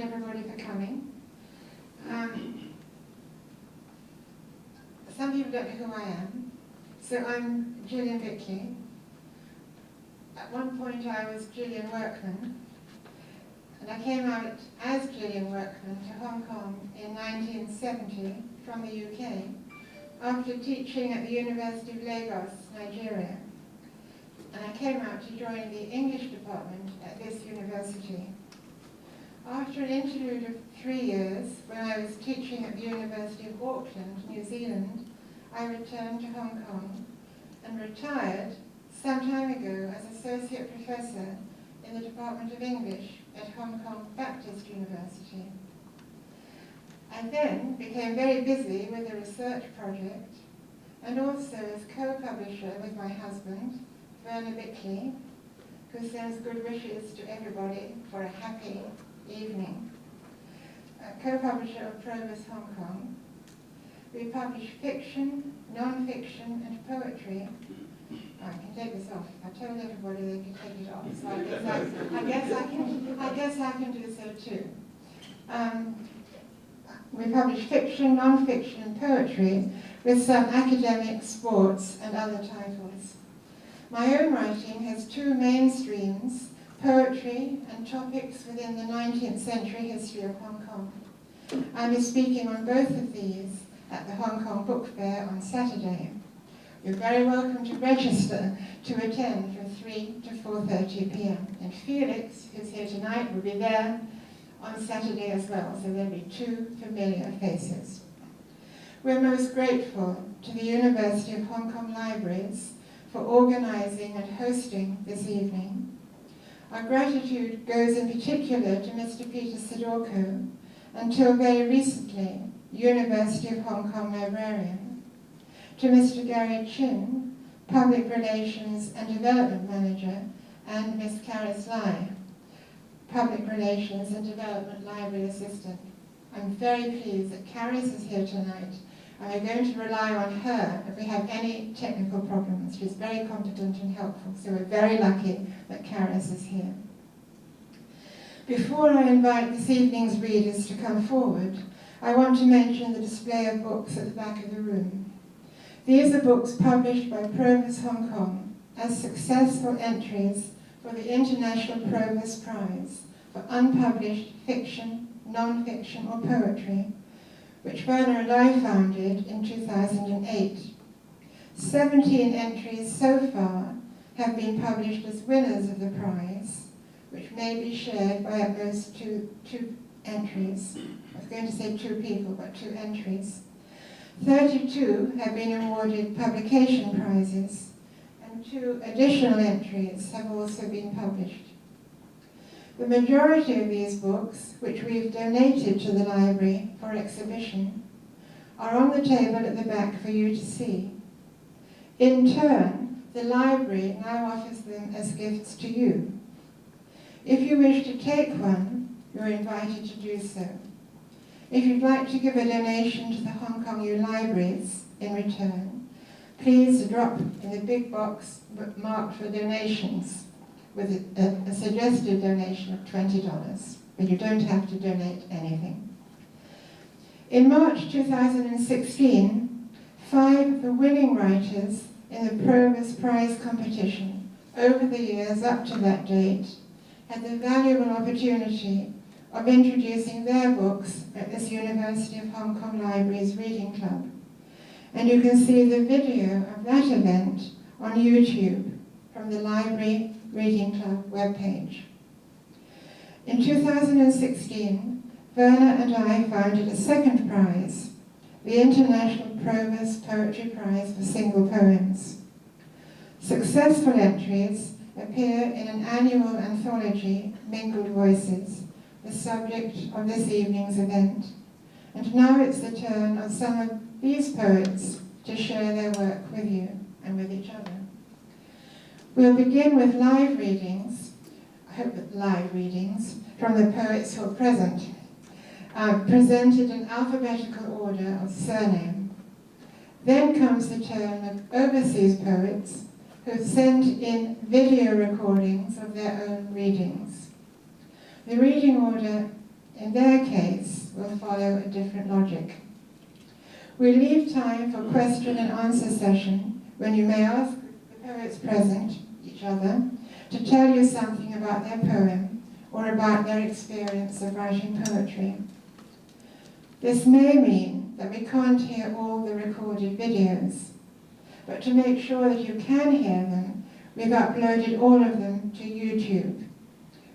everybody for coming. Some people don't know who I am. So I'm Julian Vicki. At one point I was Julian Workman, and I came out as Julian Workman to Hong Kong in 1970 from the UK after teaching at the University of Lagos, Nigeria. And I came out to join the English department at this university. After an interlude of 3 years, when I was teaching at the University of Auckland, New Zealand, I returned to Hong Kong and retired some time ago as Associate Professor in the Department of English at Hong Kong Baptist University. I then became very busy with a research project and also as co-publisher with my husband, Verner Bickley, who sends good wishes to everybody for a happy evening. Co-publisher of Proverse Hong Kong. We publish fiction, non-fiction, and poetry. I can take this off. I told everybody they could take it off, so I guess I can do so too. We publish fiction, non-fiction, and poetry with some academic, sports, and other titles. My own writing has two main streams: poetry and topics within the 19th century history of Hong Kong. I'll be speaking on both of these at the Hong Kong Book Fair on Saturday. You're very welcome to register to attend from 3 to 4:30 p.m. And Felix, who's here tonight, will be there on Saturday as well, so there'll be two familiar faces. We're most grateful to the University of Hong Kong Libraries for organising and hosting this evening. Our gratitude goes in particular to Mr. Peter Sidorko, until very recently, University of Hong Kong librarian, to Mr. Gary Chin, Public Relations and Development Manager, and Ms. Caris Lai, Public Relations and Development Library Assistant. I'm very pleased that Caris is here tonight, and we're going to rely on her if we have any technical problems. She's very competent and helpful, so we're very lucky that Caris is here. Before I invite this evening's readers to come forward, I want to mention the display of books at the back of the room. These are books published by Proverse Hong Kong as successful entries for the International Proverse Prize for unpublished fiction, non-fiction or poetry, which Verner and I founded in 2008. 17 entries so far have been published as winners of the prize, which may be shared by at most two entries. I was going to say two people, but two entries. 32 have been awarded publication prizes, and 2 additional entries have also been published. The majority of these books, which we've donated to the library for exhibition, are on the table at the back for you to see. In turn, the library now offers them as gifts to you. If you wish to take one, you're invited to do so. If you'd like to give a donation to the Hong Kong U Libraries in return, please drop in the big box marked for donations with a suggested donation of $20, but you don't have to donate anything. In March 2016, 5 of the winning writers in the Proverse Prize competition over the years up to that date had the valuable opportunity of introducing their books at this University of Hong Kong Libraries Reading Club. And you can see the video of that event on YouTube from the Library Reading Club webpage. In 2016, Verner and I founded a second prize, the International Proverse Poetry Prize for single poems. Successful entries appear in an annual anthology, Mingled Voices, the subject of this evening's event. And now it's the turn of some of these poets to share their work with you and with each other. We'll begin with live readings, I hope that live readings, from the poets who are present, presented in alphabetical order of surname. Then comes the turn of overseas poets who sent in video recordings of their own readings. The reading order in their case, will follow a different logic. We leave time for question and answer session when you may ask the poets present, each other, to tell you something about their poem or about their experience of writing poetry. This may mean that we can't hear all the recorded videos, but to make sure that you can hear them, we've uploaded all of them to YouTube.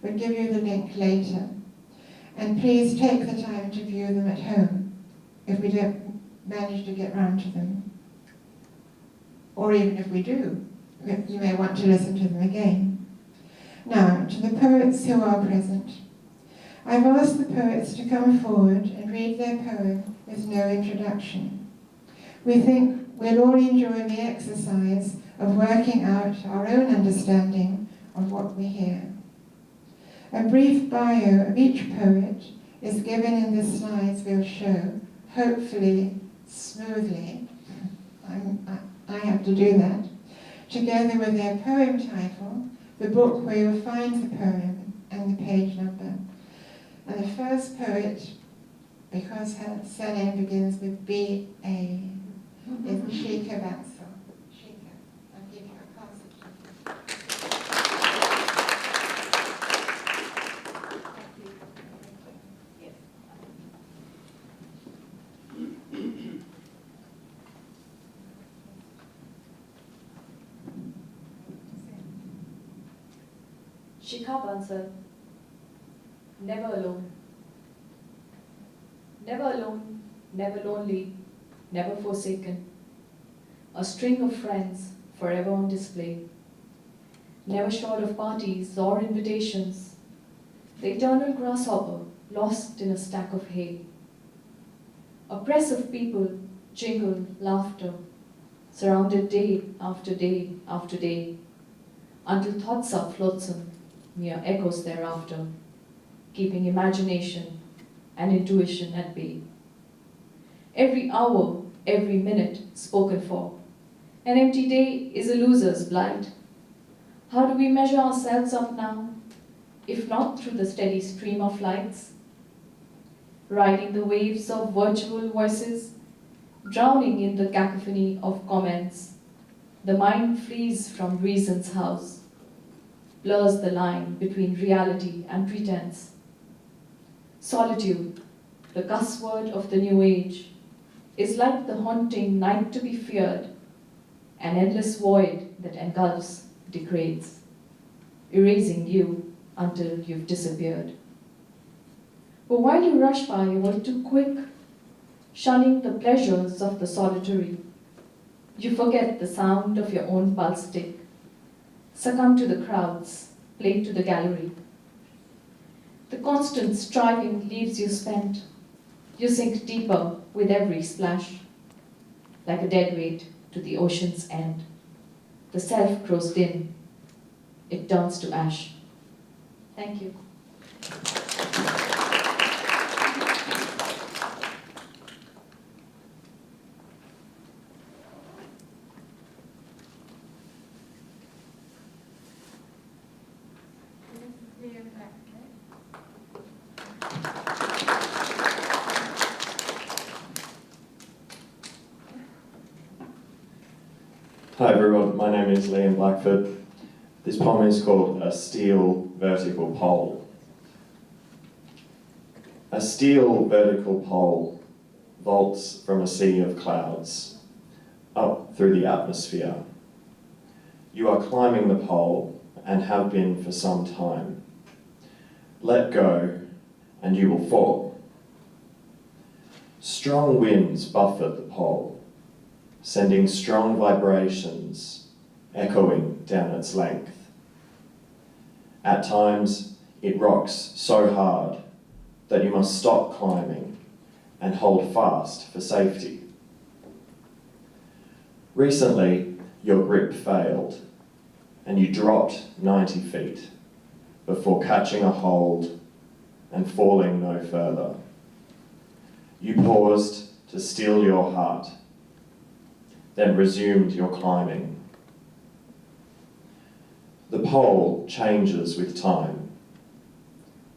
We'll give you the link later. And please take the time to view them at home if we don't manage to get round to them. Or even if we do, you may want to listen to them again. Now, to the poets who are present. I've asked the poets to come forward and read their poem with no introduction. We think we'll all enjoy the exercise of working out our own understanding of what we hear. A brief bio of each poet is given in the slides we'll show, hopefully smoothly. I have to do that. Together with their poem title, the book where you'll find the poem, and the page number. And the first poet, because her surname begins with B-A, is Shika Bansal. Shika, I'll give you a passage. Shika Bansal, never alone. Never alone, never lonely, never forsaken. A string of friends forever on display. Never short of parties or invitations. The eternal grasshopper lost in a stack of hay. A press of people, jingle, laughter, surrounded day after day after day, until thoughts are flotsam, mere echoes thereafter, keeping imagination and intuition at bay. Every hour, every minute spoken for. An empty day is a loser's blight. How do we measure ourselves up now, if not through the steady stream of lights? Riding the waves of virtual voices, drowning in the cacophony of comments, the mind flees from reason's house, blurs the line between reality and pretense. Solitude, the cuss word of the new age, is like the haunting night to be feared, an endless void that engulfs, degrades, erasing you until you've disappeared. But while you rush by all too quick, shunning the pleasures of the solitary, you forget the sound of your own pulse tick, succumb to the crowds, play to the gallery. The constant striving leaves you spent. You sink deeper with every splash, like a dead weight to the ocean's end. The self grows dim. It turns to ash. Thank you. Hi everyone, my name is Liam Blackford. This poem is called A Steel Vertical Pole. A steel vertical pole vaults from a sea of clouds, up through the atmosphere. You are climbing the pole and have been for some time. Let go and you will fall. Strong winds buffet the pole, sending strong vibrations echoing down its length. At times, it rocks so hard that you must stop climbing and hold fast for safety. Recently, your grip failed and you dropped 90 feet before catching a hold and falling no further. You paused to steel your heart, then resumed your climbing. The pole changes with time.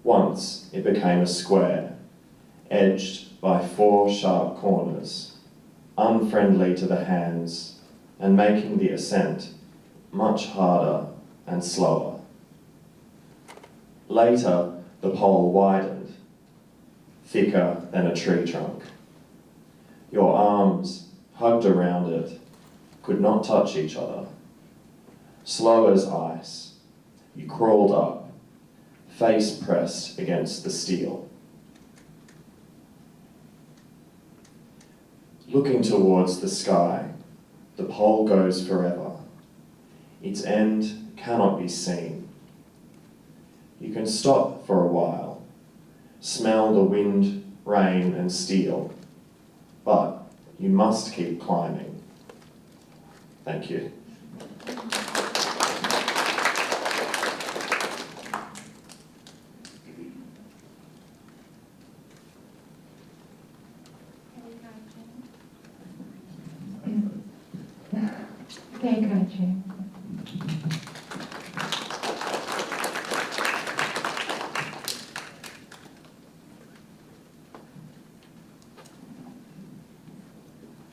Once it became a square, edged by 4 sharp corners, unfriendly to the hands and making the ascent much harder and slower. Later, the pole widened, thicker than a tree trunk. Your arms, hugged around it, could not touch each other. Slow as ice, you crawled up, face pressed against the steel. Looking towards the sky, the pole goes forever. Its end cannot be seen. You can stop for a while, smell the wind, rain, and steel, but you must keep climbing. Thank you.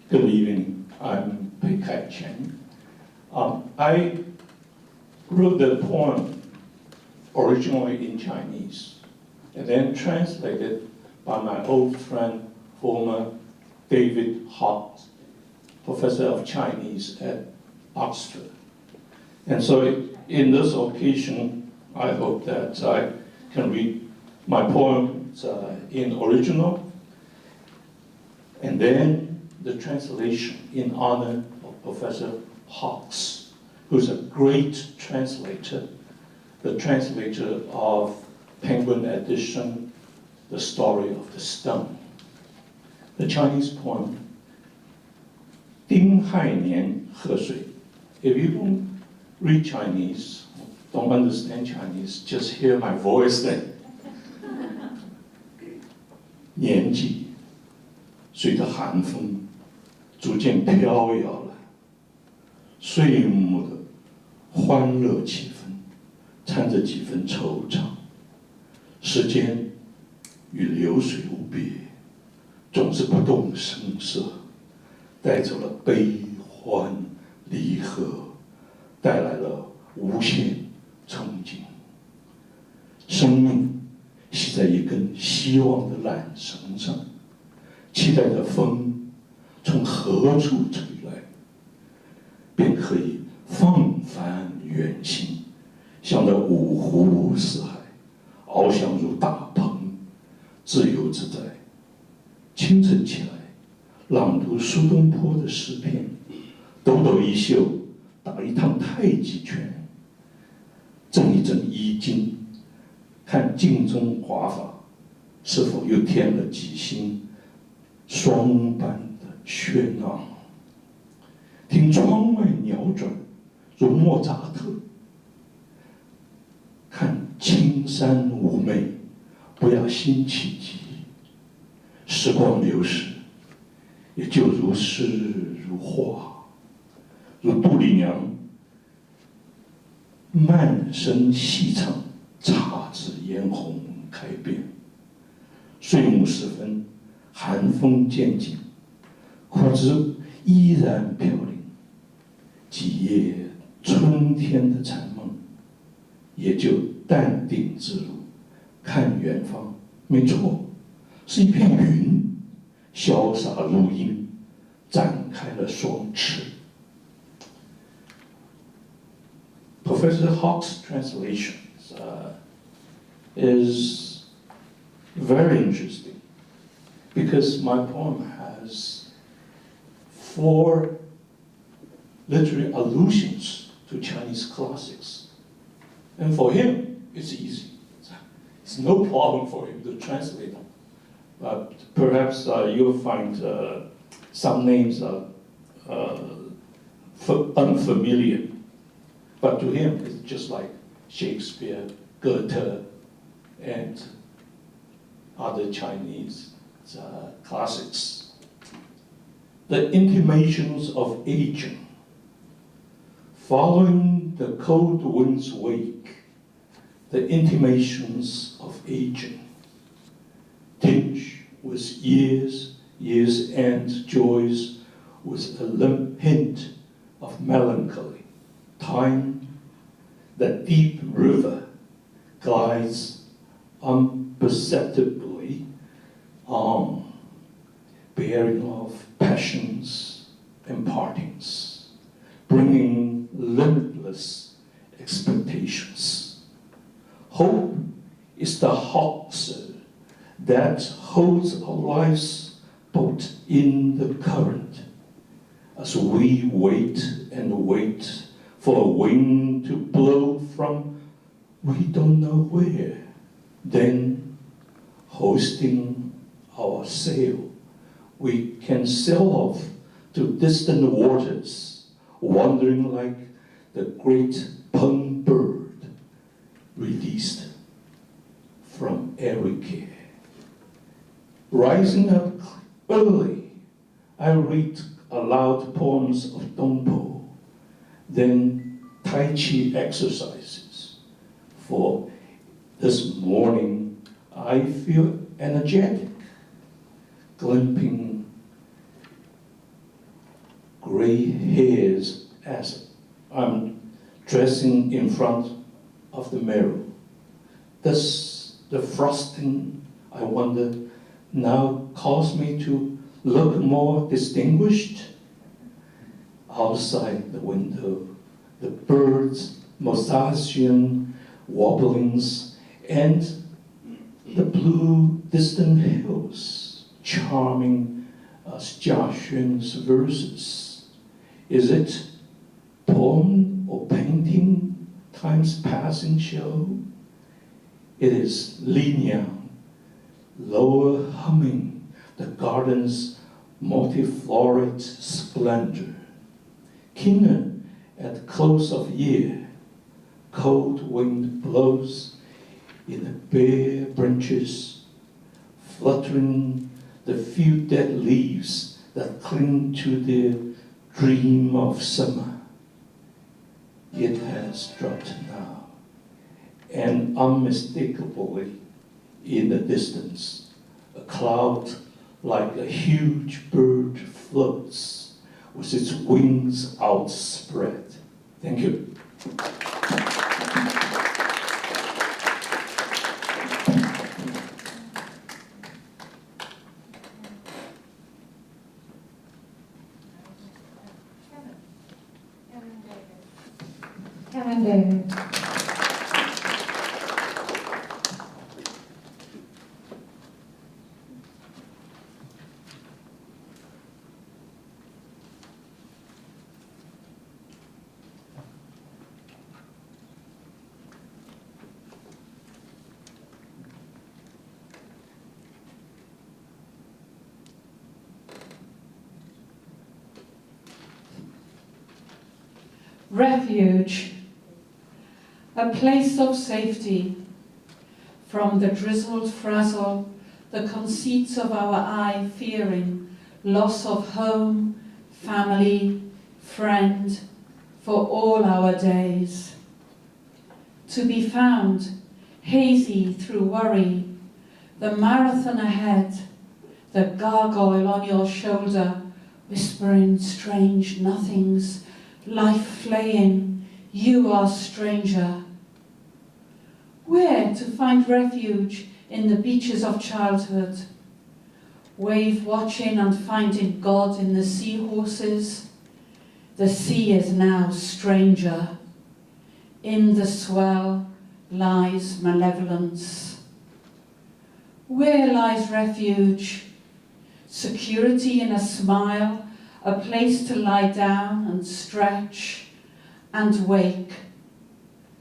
Good evening, I'm Pei Kai Chen. I wrote the poem originally in Chinese and then translated by my old friend, former David Hawks, professor of Chinese at Oxford. And so in this occasion, I hope that I can read my poem in original and then the translation in honor of Professor Hawks, who's a great translator, the translator of Penguin Edition, The Story of the Stone. The Chinese poem, 丁亥年河水. If you don't read Chinese, don't understand Chinese, just hear my voice then. 年纪随着寒风逐渐飘摇来，岁暮的欢乐气氛掺着几分惆怅。时间与流水无别，总是不动声色，带走了悲欢离合，带来了无限憧憬。生命系在一根希望的缆绳上，期待着风从何处吹来，便可以放帆远行，向着五湖四海，翱翔入大鹏，自由自在。清晨起来，朗读苏东坡的诗篇，抖抖衣袖，打一趟太极拳，正一正衣襟，看镜中华发是否又添了几星双般喧闹，听窗外鸟转，如莫扎特；看青山妩媚，不要心起急。时光流逝，也就如诗如画，如杜丽娘慢声细唱，姹紫嫣红开遍。岁暮时分，寒风渐紧，可知依然飘零。几夜春天的残梦，也就淡定自如。看远方，没错，是一片云，潇洒如鹰，展开了双翅。Professor Hawks' translation is very interesting because my poem has 4 literary allusions to Chinese classics. And for him, it's easy. It's no problem for him to translate them. But perhaps you'll find some names are unfamiliar. But to him, it's just like Shakespeare, Goethe, and other Chinese classics. The Intimations of Aging. Following the cold wind's wake, the Intimations of Aging, tinged with years and joys, with a hint of melancholy. Time, that deep river, glides imperceptibly on, bearing of passions and partings, bringing limitless expectations. Hope is the hawser that holds our lives boat in the current, as we wait and wait for a wind to blow from we don't know where. Then, hoisting our sail, we can sail off to distant waters, wandering like the great pung bird, released from every care. Rising up early, I read aloud poems of Dongpo, then Tai Chi exercises. For this morning, I feel energetic, glimpsing gray hairs as I'm dressing in front of the mirror. Does the frosting, I wonder, now cause me to look more distinguished? Outside the window, the birds' Mosasian wobblings and the blue distant hills, charming as Jia Xuan's verses. Is it poem or painting time's passing show? It is linear, lower humming the garden's multiflorid splendor. Keener at close of year, cold wind blows in the bare branches, fluttering the few dead leaves that cling to their dream of summer. It has dropped now, and unmistakably in the distance, a cloud like a huge bird floats with its wings outspread. Thank you. Kevin David. Refuge, a place of safety from the drizzled frazzle, the conceits of our eye fearing loss of home, family, friend, for all our days. To be found, hazy through worry, the marathon ahead, the gargoyle on your shoulder, whispering strange nothings, life flaying, you are stranger. Where to find refuge in the beaches of childhood? Wave watching and finding God in the seahorses. The sea is now stranger. In the swell lies malevolence. Where lies refuge? Security in a smile, a place to lie down and stretch and wake.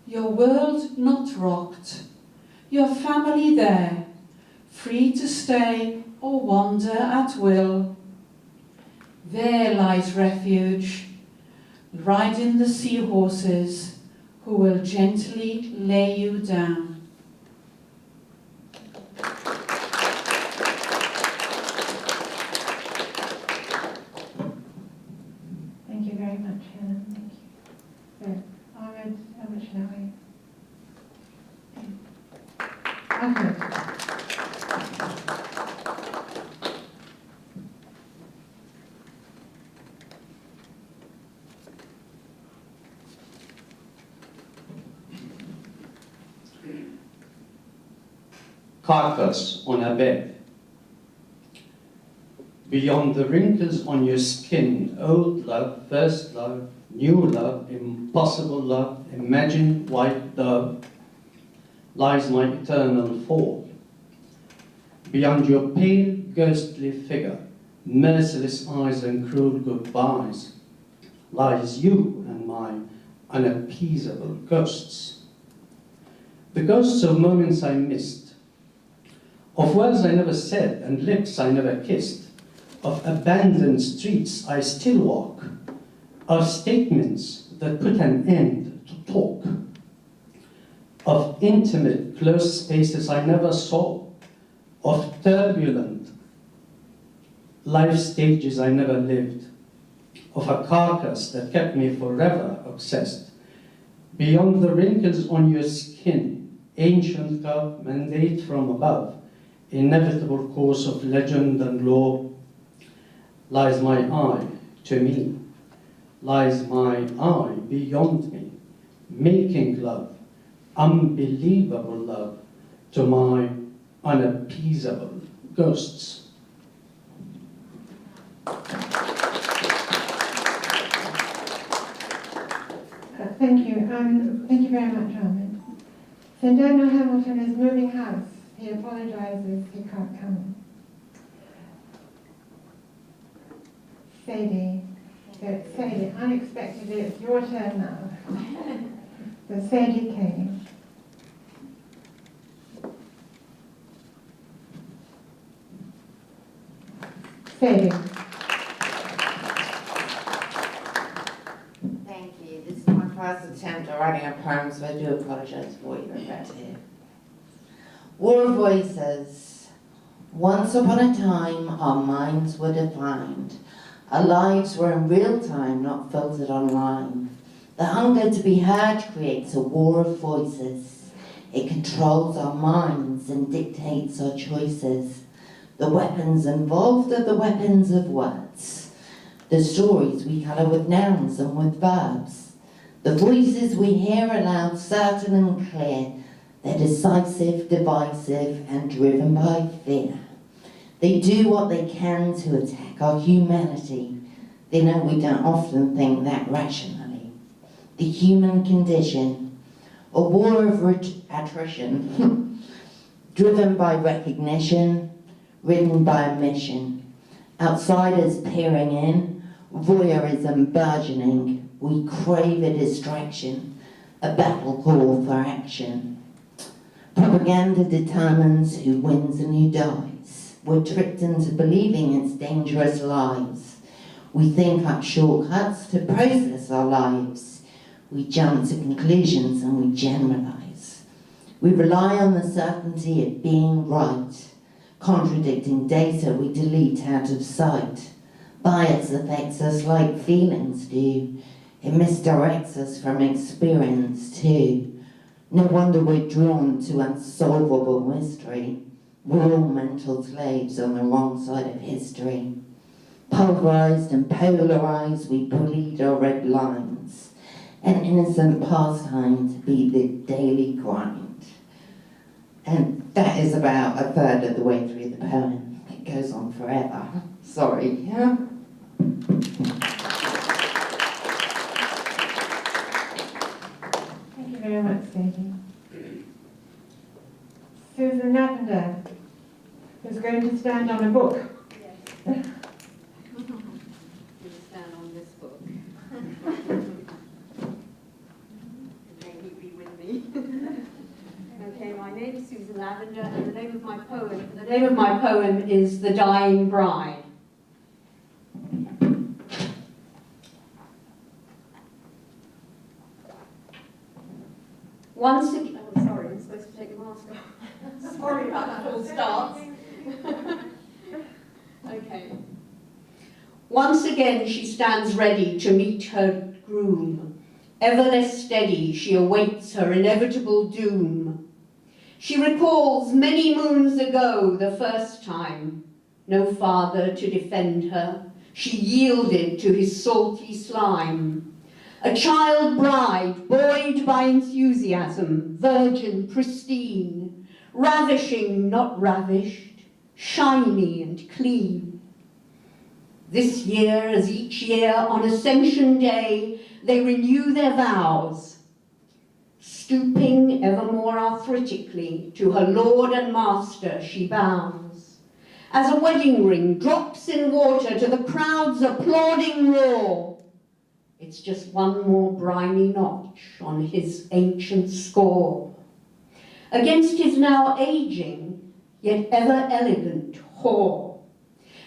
Your world not rocked, your family there, free to stay or wander at will. There lies refuge, riding the seahorses who will gently lay you down. Thank you very much, Helen. Thank you. So, Ahmed, how much now? carcass on a bed. Beyond the wrinkles on your skin, old love, first love, new love, impossible love, imagined white dove, lies my eternal fall. Beyond your pale, ghostly figure, merciless eyes and cruel goodbyes, lies you and my unappeasable ghosts. The ghosts of moments I missed, of words I never said and lips I never kissed, of abandoned streets I still walk, of statements that put an end to talk, of intimate, close spaces I never saw, of turbulent life stages I never lived, of a carcass that kept me forever obsessed. Beyond the wrinkles on your skin, ancient God, mandate from above, inevitable course of legend and law, lies my eye to me, lies my eye beyond me, making love, unbelievable love, to my unappeasable ghosts. Thank you. Thank you very much, Ahmed. So Daniel Hamilton is moving house. He apologizes he can't come. Sadie. So Sadie, unexpectedly, it's your turn now. So Sadie Kay. Sadie. Thank you. This is my first attempt at writing a poem, so I do apologise for what you're about to hear. War of Voices. Once upon a time, our minds were defined. Our lives were in real time, not filtered online. The hunger to be heard creates a war of voices. It controls our minds and dictates our choices. The weapons involved are the weapons of words. The stories we colour with nouns and with verbs. The voices we hear are loud, certain and clear. They're decisive, divisive, and driven by fear. They do what they can to attack our humanity. They know we don't often think that rationally. The human condition, a war of attrition, driven by recognition, ridden by a mission. Outsiders peering in, voyeurism burgeoning. We crave a distraction, a battle call for action. Propaganda determines who wins and who dies. We're tricked into believing it's dangerous lies. We think up shortcuts to process our lives. We jump to conclusions and we generalize. We rely on the certainty of being right. Contradicting data we delete out of sight. Bias affects us like feelings do. It misdirects us from experience too. No wonder we're drawn to unsolvable mystery. We're all mental slaves on the wrong side of history. Pulverized and polarized, we bullied our red lines. An innocent pastime to be the daily grind. And that is about a third of the way through the poem. It goes on forever. Sorry, yeah? Thank you very much, Sadie. Susan Lavender is going to stand on a book. Yes. I'm going to stand on this book. May he be with me. Okay, my name is Susan Lavender, and the name of my poem is The Dying Bride. Once again, oh, sorry, I'm supposed to take the mask off. Sorry about the full start. Okay. Once again she stands ready to meet her groom. Ever less steady, she awaits her inevitable doom. She recalls many moons ago, the first time. No father to defend her, she yielded to his salty slime. A child bride, buoyed by enthusiasm, virgin, pristine, ravishing, not ravished, shiny and clean. This year, as each year on Ascension Day, they renew their vows, stooping ever more arthritically to her Lord and Master she bows, as a wedding ring drops in water to the crowd's applauding roar. It's just one more briny notch on his ancient score, against his now aging, yet ever elegant whore.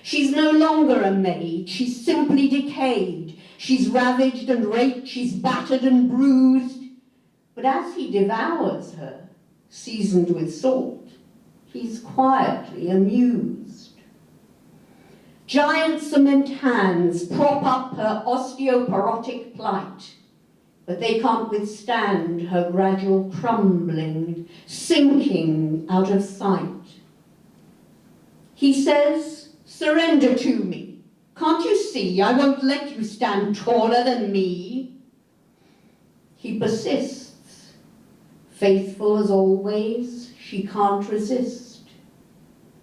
She's no longer a maid, she's simply decayed. She's ravaged and raped, she's battered and bruised. But as he devours her, seasoned with salt, he's quietly amused. Giant cement hands prop up her osteoporotic plight, but they can't withstand her gradual crumbling, sinking out of sight. He says, "Surrender to me. Can't you see I won't let you stand taller than me?" He persists. Faithful as always, she can't resist.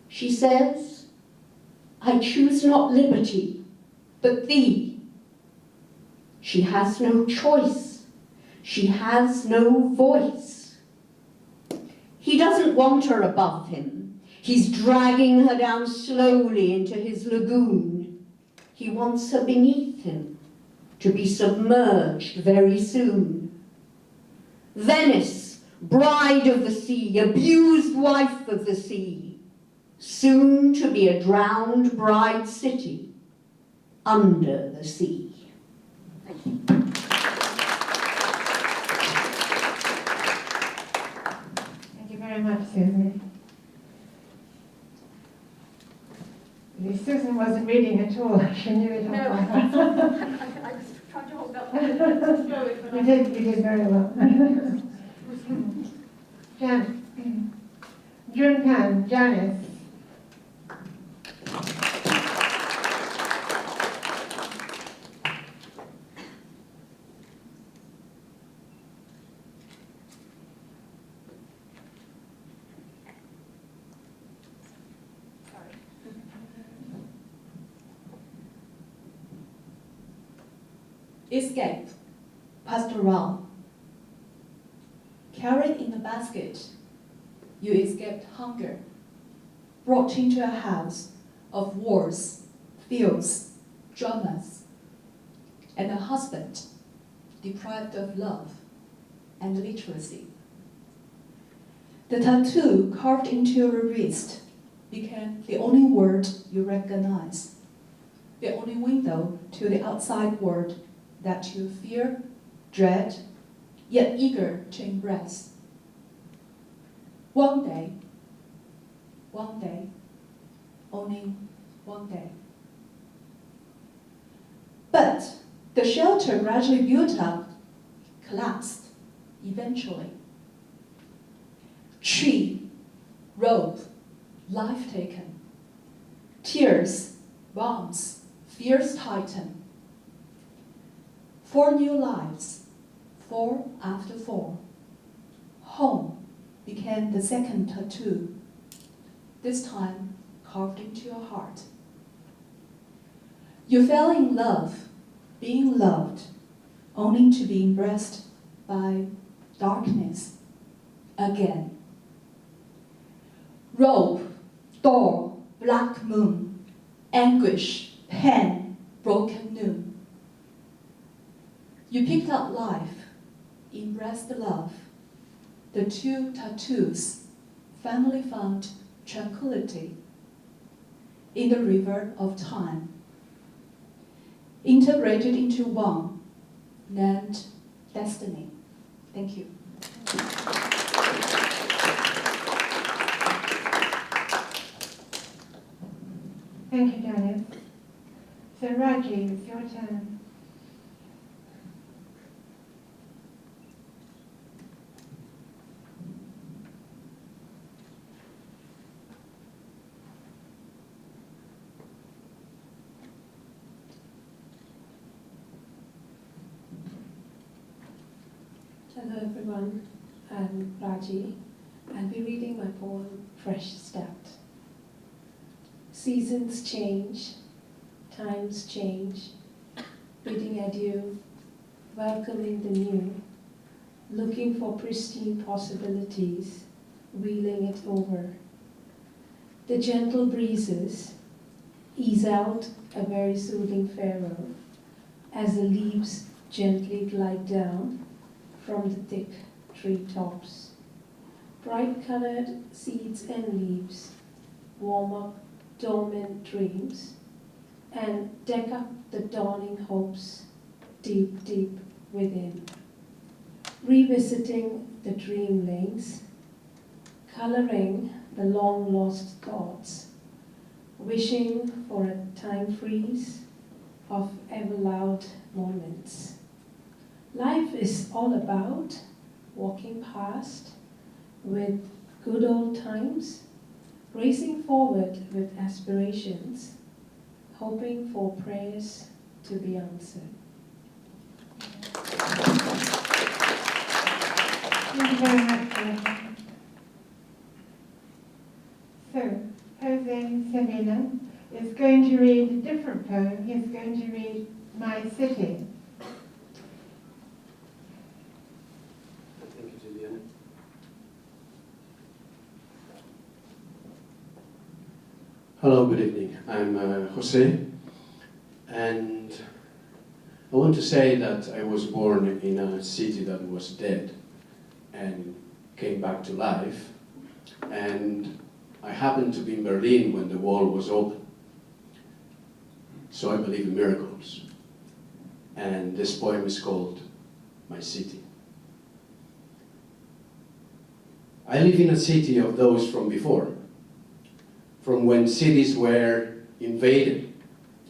She says, "I choose not liberty, but thee." She has no choice. She has no voice. He doesn't want her above him. He's dragging her down slowly into his lagoon. He wants her beneath him, to be submerged very soon. Venice, bride of the sea, abused wife of the sea, soon to be a drowned bride city under the sea. Thank you. Thank you very much, Susan. Susan wasn't reading at all. She knew it all. No, I was trying to hold up the You did very well. Junpan, Janice. Escape, pastoral. Carried in a basket, you escaped hunger, brought into a house of wars, fields, dramas, and a husband deprived of love and literacy. The tattoo carved into your wrist became the only word you recognize, the only window to the outside world that you fear, dread, yet eager to embrace. One day, only one day. But the shelter gradually built up, collapsed, eventually. Tree, rope, life taken. Tears, bombs, fears tighten. 4 new lives, 4 after 4. Home became the second tattoo, this time carved into your heart. You fell in love, being loved, only to be embraced by darkness again. Rope, door, black moon, anguish, pain, broken noon. You picked up life, embraced love. The 2 tattoos finally found tranquility in the river of time, integrated into one, named destiny. Thank you. Thank you, Janice. So, Raji, it's your turn. Hello everyone, I'm Raji, and be reading my poem, Fresh Start. Seasons change, times change, bidding adieu, welcoming the new, looking for pristine possibilities, wheeling it over. The gentle breezes ease out a very soothing farewell as the leaves gently glide down from the thick tree tops. Bright-colored seeds and leaves warm up dormant dreams and deck up the dawning hopes deep, deep within. Revisiting the dream lanes, coloring the long-lost thoughts, wishing for a time freeze of ever-loud moments. Life is all about walking past with good old times, racing forward with aspirations, hoping for prayers to be answered. Thank you very much, Verner. So, Jose Sevilla is going to read a different poem. He's going to read My City. Thank you, Julian. Hello, good evening. I'm Jose, and I want to say that I was born in a city that was dead and came back to life, and I happened to be in Berlin when the wall was open. So I believe in miracles. And this poem is called My City. I live in a city of those from before, from when cities were invaded.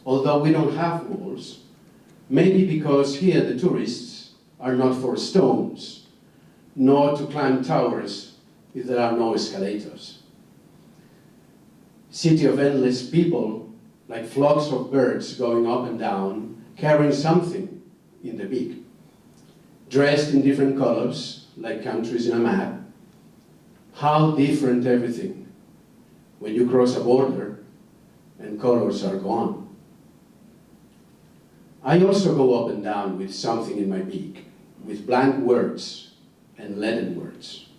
Although we don't have walls, maybe because here the tourists are not for stones, nor to climb towers if there are no escalators. City of endless people, like flocks of birds going up and down, carrying something in the beak. Dressed in different colors, like countries in a map. How different everything when you cross a border and colors are gone. I also go up and down with something in my beak, with blank words and leaden words.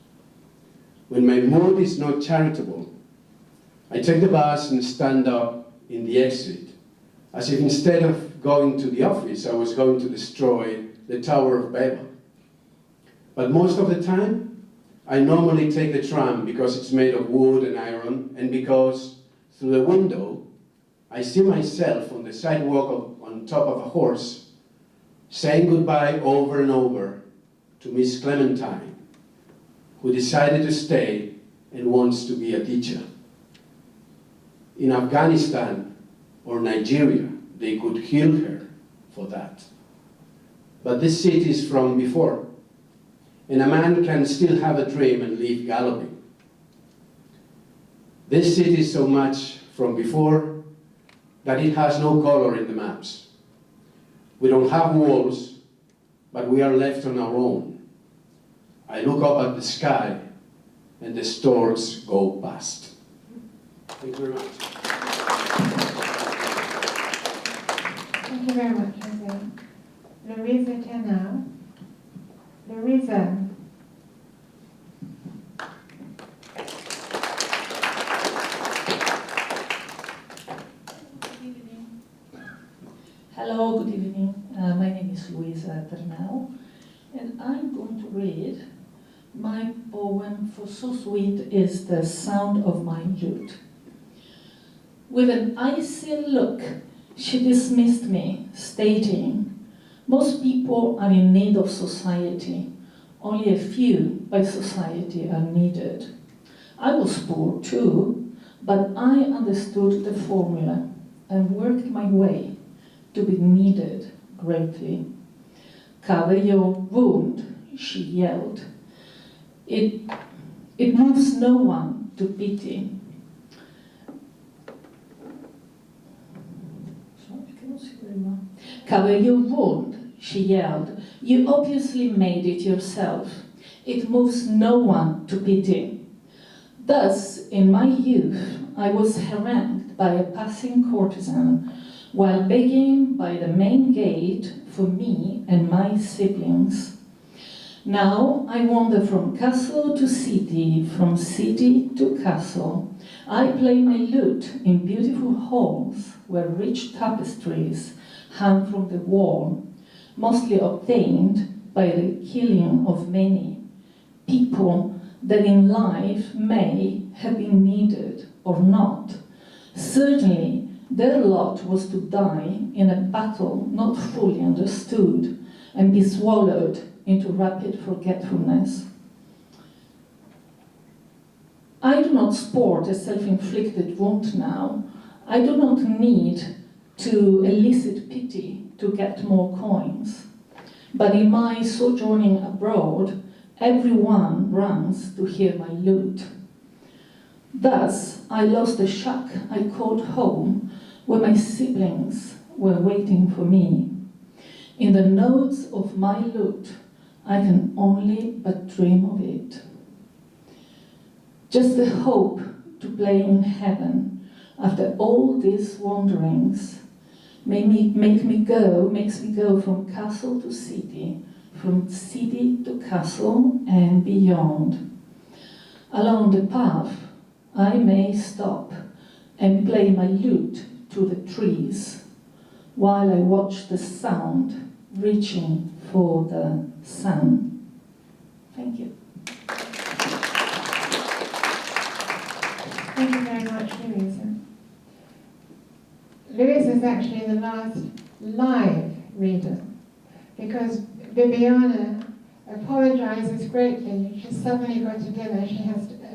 When my mood is not charitable, I take the bus and stand up in the exit, as if instead of going to the office, I was going to destroy the Tower of Babel. But most of the time, I normally take the tram because it's made of wood and iron, and because through the window, I see myself on the sidewalk on top of a horse, saying goodbye over and over to Miss Clementine, who decided to stay and wants to be a teacher. In Afghanistan or Nigeria, they could kill her for that. But this city is from before, and a man can still have a dream and leave galloping. This city is so much from before that it has no color in the maps. We don't have walls, but we are left on our own. I look up at the sky, and the storks go past. Thank you very much. Thank you very much, Jose. Louisa Tenau. Louisa. Hello, good evening. My name is Luisa Ternau, and I'm going to read my poem, For So Sweet Is the Sound of My Lute. With an icy look, she dismissed me, stating, most people are in need of society. Only a few by society are needed. I was poor too, but I understood the formula and worked my way to be needed greatly. Cover your wound, she yelled. It moves no one to pity. Cover your wound, she yelled. You obviously made it yourself. It moves no one to pity. Thus, in my youth, I was harangued by a passing courtesan while begging by the main gate for me and my siblings. Now I wander from castle to city, from city to castle. I play my lute in beautiful halls where rich tapestries hang from the wall, mostly obtained by the killing of many people that in life may have been needed or not. Certainly, their lot was to die in a battle not fully understood and be swallowed into rapid forgetfulness. I do not sport a self-inflicted wound now. I do not need to elicit pity to get more coins. But in my sojourning abroad, everyone runs to hear my lute. Thus, I lost the shack I called home, where my siblings were waiting for me. In the notes of my lute, I can only but dream of it. Just the hope to play in heaven after all these wanderings makes me go from castle to city, from city to castle and beyond. Along the path, I may stop and play my lute to the trees while I watch the sound reaching for the sun. Thank you. Thank you very much, Louisa. Louisa is actually the last live reader because Bibiana apologizes greatly. She's suddenly got a dinner,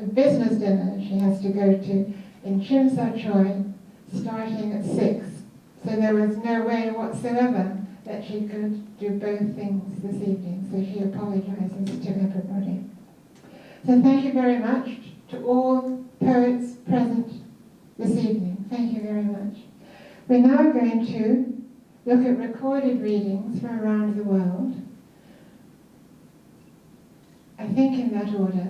a business dinner she has to go to in Chim Sa Choi, starting at 6. So there was no way whatsoever that she could do both things this evening. So she apologizes to everybody. So thank you very much to all poets present this evening. Thank you very much. We're now going to look at recorded readings from around the world. I think in that order.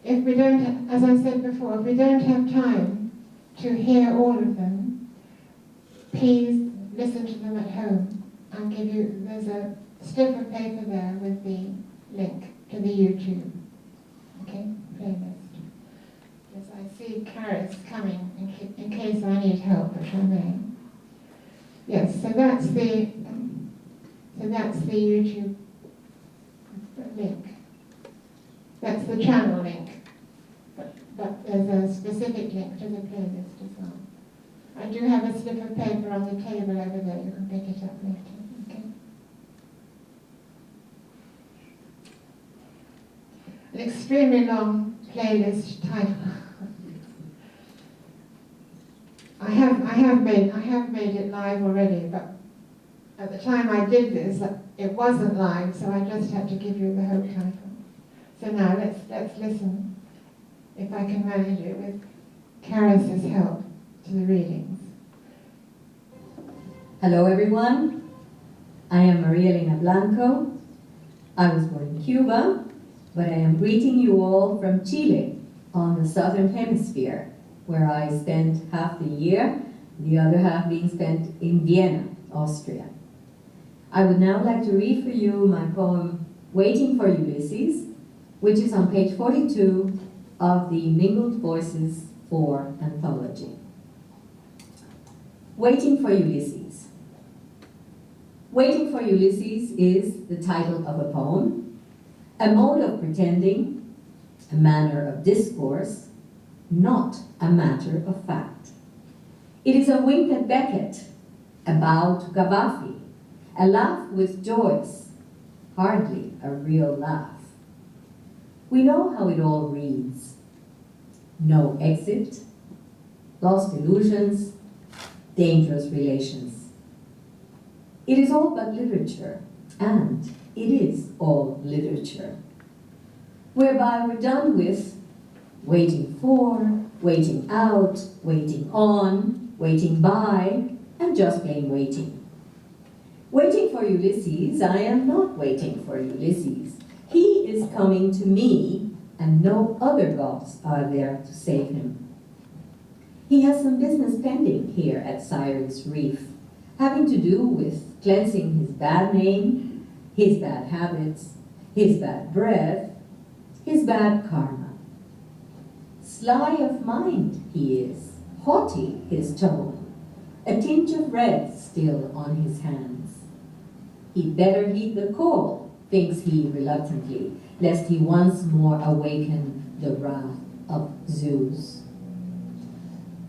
If we don't, as I said before, if we don't have time to hear all of them, please listen to them at home. I'll give you, there's a strip of paper there with the link to the YouTube, okay, playlist. Yes, I see Karis coming in case I need help, which I may. Yes, so that's the YouTube link. That's the channel link, but there's a specific link to the playlist as well. I do have a slip of paper on the table over there. You can pick it up later. Okay. An extremely long playlist title. I have made it live already, but at the time I did this, it wasn't live, so I just had to give you the whole title. So now let's listen, if I can manage it, with Karis's help, to the readings. Hello everyone, I am Maria Elena Blanco. I was born in Cuba, but I am greeting you all from Chile, on the southern hemisphere, where I spent half the year, the other half being spent in Vienna, Austria. I would now like to read for you my poem, Waiting for Ulysses, which is on page 42 of the Mingled Voices 4 anthology. Waiting for Ulysses. Waiting for Ulysses is the title of a poem, a mode of pretending, a manner of discourse, not a matter of fact. It is a wink at Beckett, a bow to Gaddafi, a laugh with Joyce, hardly a real laugh. We know how it all reads. No exit, lost illusions, dangerous relations. It is all but literature, and it is all literature, whereby we're done with waiting for, waiting out, waiting on, waiting by, and just plain waiting. Waiting for Ulysses, I am not waiting for Ulysses. He is coming to me and no other gods are there to save him. He has some business pending here at Siren's Reef, having to do with cleansing his bad name, his bad habits, his bad breath, his bad karma. Sly of mind he is, haughty his tone, a tinge of red still on his hands. He'd better heed the call, thinks he reluctantly, lest he once more awaken the wrath of Zeus.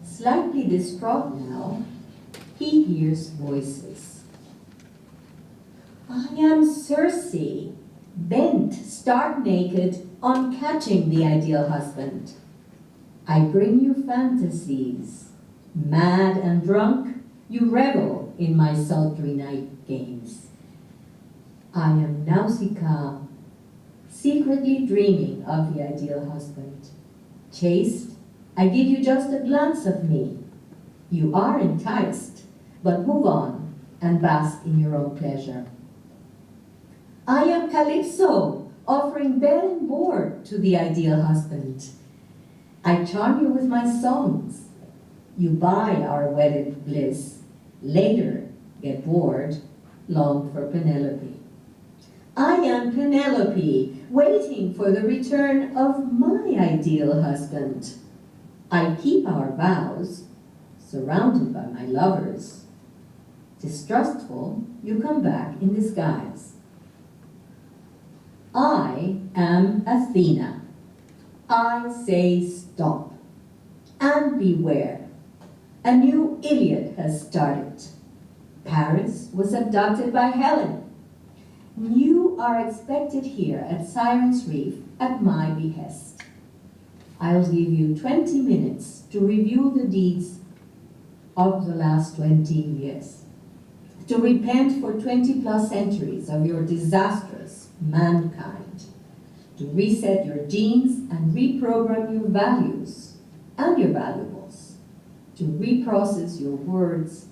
Slightly distraught now, he hears voices. I am Circe, bent stark naked on catching the ideal husband. I bring you fantasies. Mad and drunk, you revel in my sultry night games. I am Nausicaa, secretly dreaming of the ideal husband. Chaste, I give you just a glance of me. You are enticed, but move on and bask in your own pleasure. I am Calypso, offering bed and board to the ideal husband. I charm you with my songs. You buy our wedded bliss. Later, get bored, long for Penelope. I am Penelope, waiting for the return of my ideal husband. I keep our vows, surrounded by my lovers. Distrustful, you come back in disguise. I am Athena. I say stop, and beware. A new Iliad has started. Paris was abducted by Helen. You are expected here at Siren's Reef at my behest. I'll give you 20 minutes to review the deeds of the last 20 years, to repent for 20+ centuries of your disastrous mankind, to reset your genes and reprogram your values and your valuables, to reprocess your words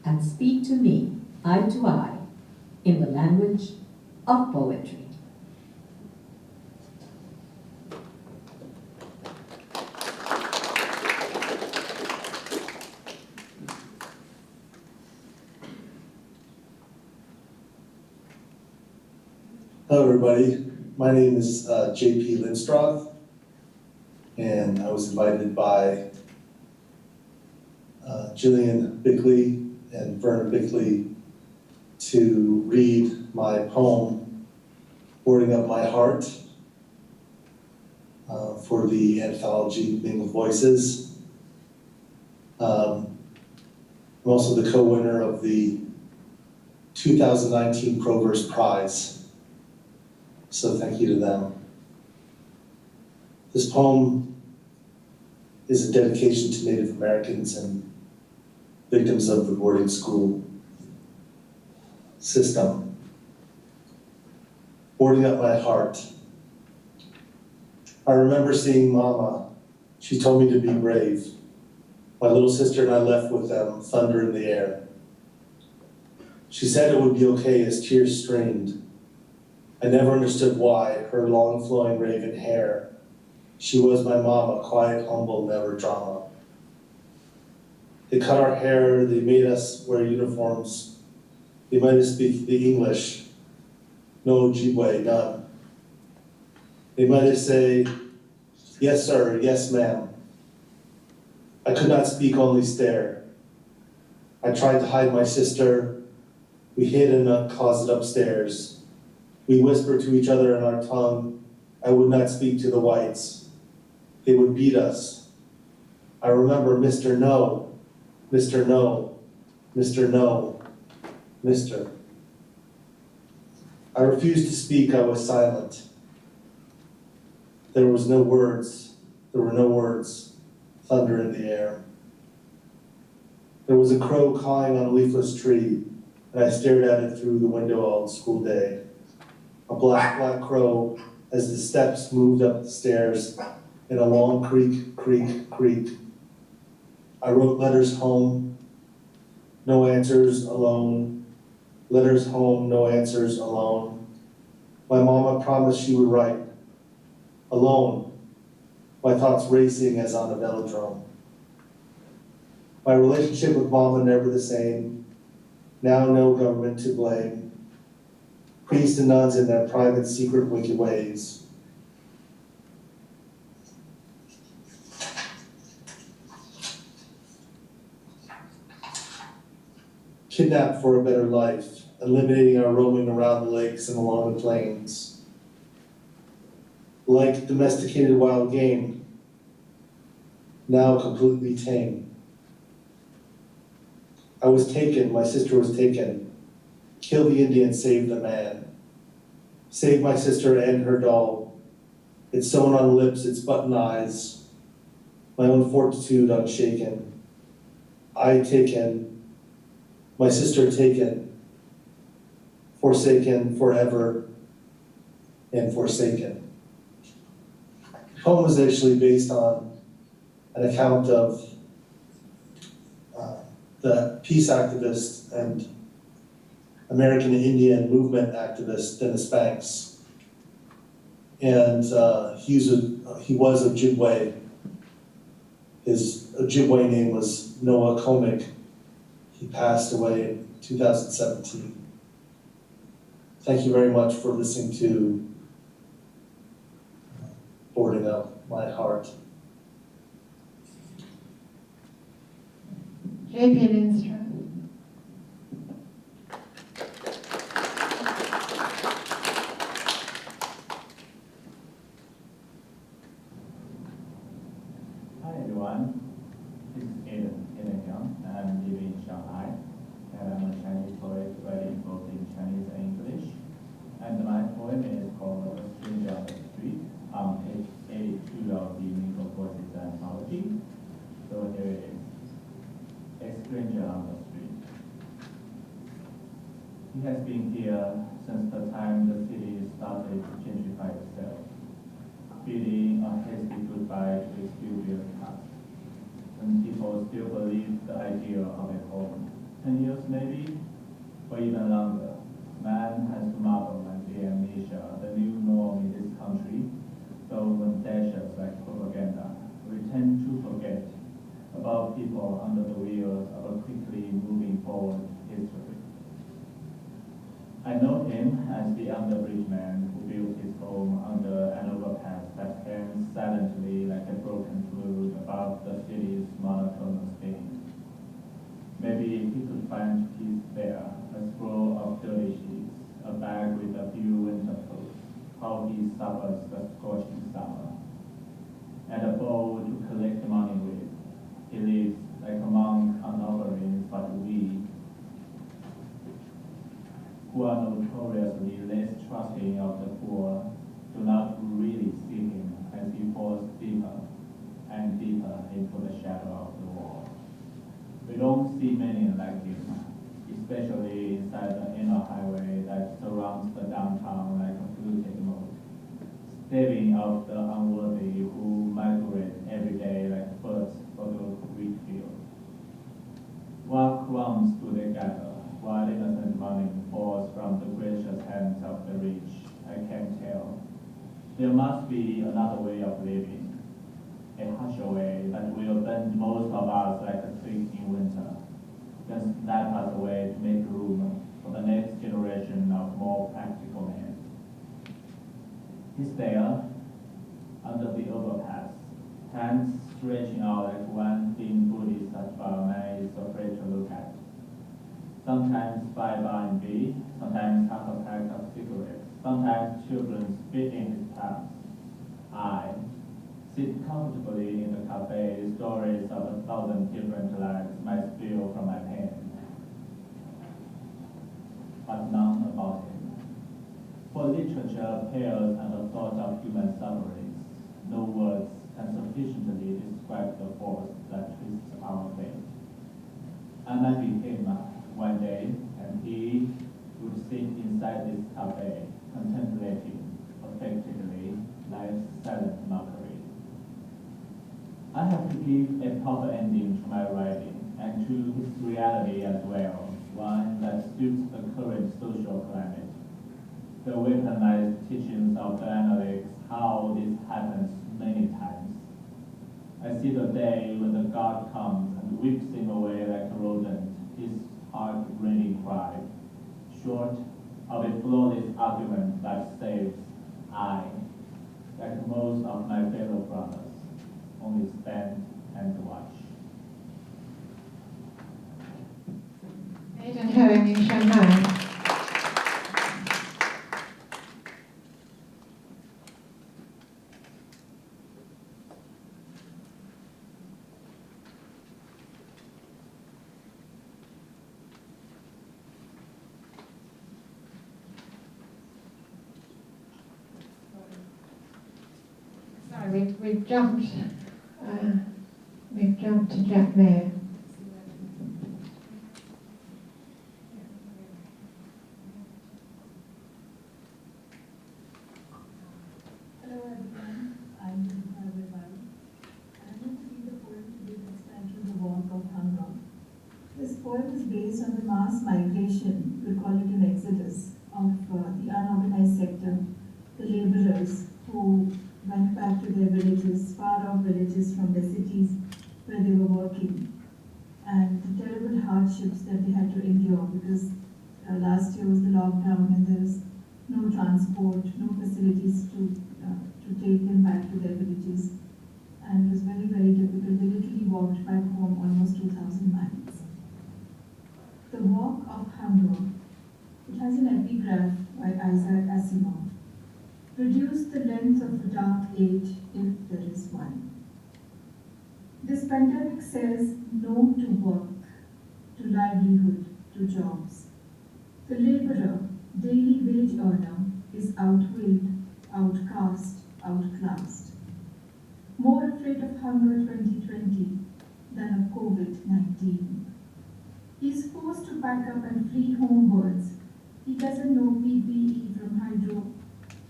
and speak to me, eye to eye, in the language of poetry. Hello everybody, my name is J.P. Lindstroth, and I was invited by Julian Bickley and Verner Bickley to read my poem, Boarding Up My Heart, for the anthology Mingled Voices. I'm also the co-winner of the 2019 Proverse Prize. So thank you to them. This poem is a dedication to Native Americans and victims of the boarding school system. Boarding up my heart. I remember seeing Mama. She told me to be brave. My little sister and I left with them, thunder in the air. She said it would be okay as tears streamed. I never understood why, her long flowing raven hair. She was my mama, quiet, humble, never drama. They cut our hair, they made us wear uniforms. They made us speak the English. No Ojibwe, none. They made us say, yes sir, yes ma'am. I could not speak, only stare. I tried to hide my sister. We hid in a closet upstairs. We whispered to each other in our tongue. I would not speak to the whites. They would beat us. I remember Mr. No, Mr. No, Mr. No, Mr. I refused to speak, I was silent. There was no words, there were no words, thunder in the air. There was a crow cawing on a leafless tree, and I stared at it through the window all school day. A black crow as the steps moved up the stairs in a long creak, creak, creak. I wrote letters home, no answers, alone. Letters home, no answers, alone. My mama promised she would write. alone, my thoughts racing as on a velodrome. My relationship with Mama never the same, now no government to blame. Priests and nuns in their private, secret, wicked ways. Kidnapped for a better life, eliminating our roaming around the lakes and along the plains. Like domesticated wild game, now completely tame. I was taken, my sister was taken. Kill the Indian, save the man. Save my sister and her doll. It's sewn on lips, it's button eyes. My own fortitude unshaken. I taken, my sister taken. Forsaken forever and forsaken. The poem was actually based on an account of the peace activist and American Indian movement activist Dennis Banks. And he was Ojibwe. His Ojibwe name was Noah Komik. He passed away in 2017. Thank you very much for listening to Boarding Up My Heart. J.P. Lindstrom. Hi everyone, this is Eden Young. I'm living in Shanghai, and I'm a Chinese poet writing both in Chinese and English. And my poem is called A Stranger on the Street, on page 82 of the Mingled Voices Anthology. So here it is. A stranger on the street. He has been here since the time the city started to gentrify itself, bidding a hasty goodbye to its dubious past. And people still believe the idea of a home. 10 years maybe, or even longer. Man has to marvel at the amnesia, the new norm in this country, though when dashes like propaganda, we tend to forget about people under the wheels of a quickly moving forward history. I know him as the underbridge man who built his home under an overpass that hangs silently like a broken flute above the city's monotonous spinning. Maybe he could find peace there, a scroll of dirty sheets, a bag with a few winter clothes, how he suffers the scorching summer, and a bowl to collect money with. He lives like a monk on offerings, but we, who are notoriously less trusting of the poor, do not really see him as he falls deeper and deeper into the shadow of the wall. We don't see many like him, especially inside the inner highway that surrounds the downtown like a fluted moat, staving off the unworthy who migrate every day like birds for the wheat field. What crumbs do they gather, while innocent money falls from the gracious hands of the rich? I can't tell. There must be another way of living, a harsher way that will bend most of us like a twig in winter, just snap us away to make room for the next generation of more practical men. He's there, under the overpass, hands stretching out like one thin Buddhist that man is afraid to look at. Sometimes 5 RMB, sometimes half a pack of cigarettes, sometimes children spit in his palms. I sit comfortably in the cafe, stories of 1,000 different lives might spill from my pen, but none about him. For literature pales at the thought of human sufferings. No words can sufficiently describe the force that twists our fate. I might be him one day, and he would sit inside this cafe, contemplating affectedly life's silent mockery. I have to give a proper ending to my writing, and to his reality as well, one that suits the current social climate. The weaponized teachings of the analytics how this happens many times. I see the day when the God comes and whips him away like a rodent, his heart really cry, short of a flawless argument that saves I, like most of my fellow brothers, only stand and watch. Aidan Hoeing in Shanghai. Sorry, we've jumped to Jack Mayer. Hello everyone, I'm Verner Bickley. I'm going to read a poem today that's titled The Walk of Hunger. This poem is based on the mass migration, we call it an exodus, of the unorganized sector, the laborers who went back to their villages, far off villages from the cities where they were working, and the terrible hardships that they had to endure because last year was the lockdown and there was no transport, no facilities to take them back to their villages, and it was very, very difficult. They literally walked back home almost 2,000 miles. The Walk of Hunger. It has an epigraph by Isaac Asimov. Reduce the length of a dark age if there is one. This pandemic says no to work, to livelihood, to jobs. The laborer, daily wage earner, is outwilled, outcast, outclassed. More afraid of hunger 2020 than of COVID-19. He's forced to pack up and flee homewards. He doesn't know PPE from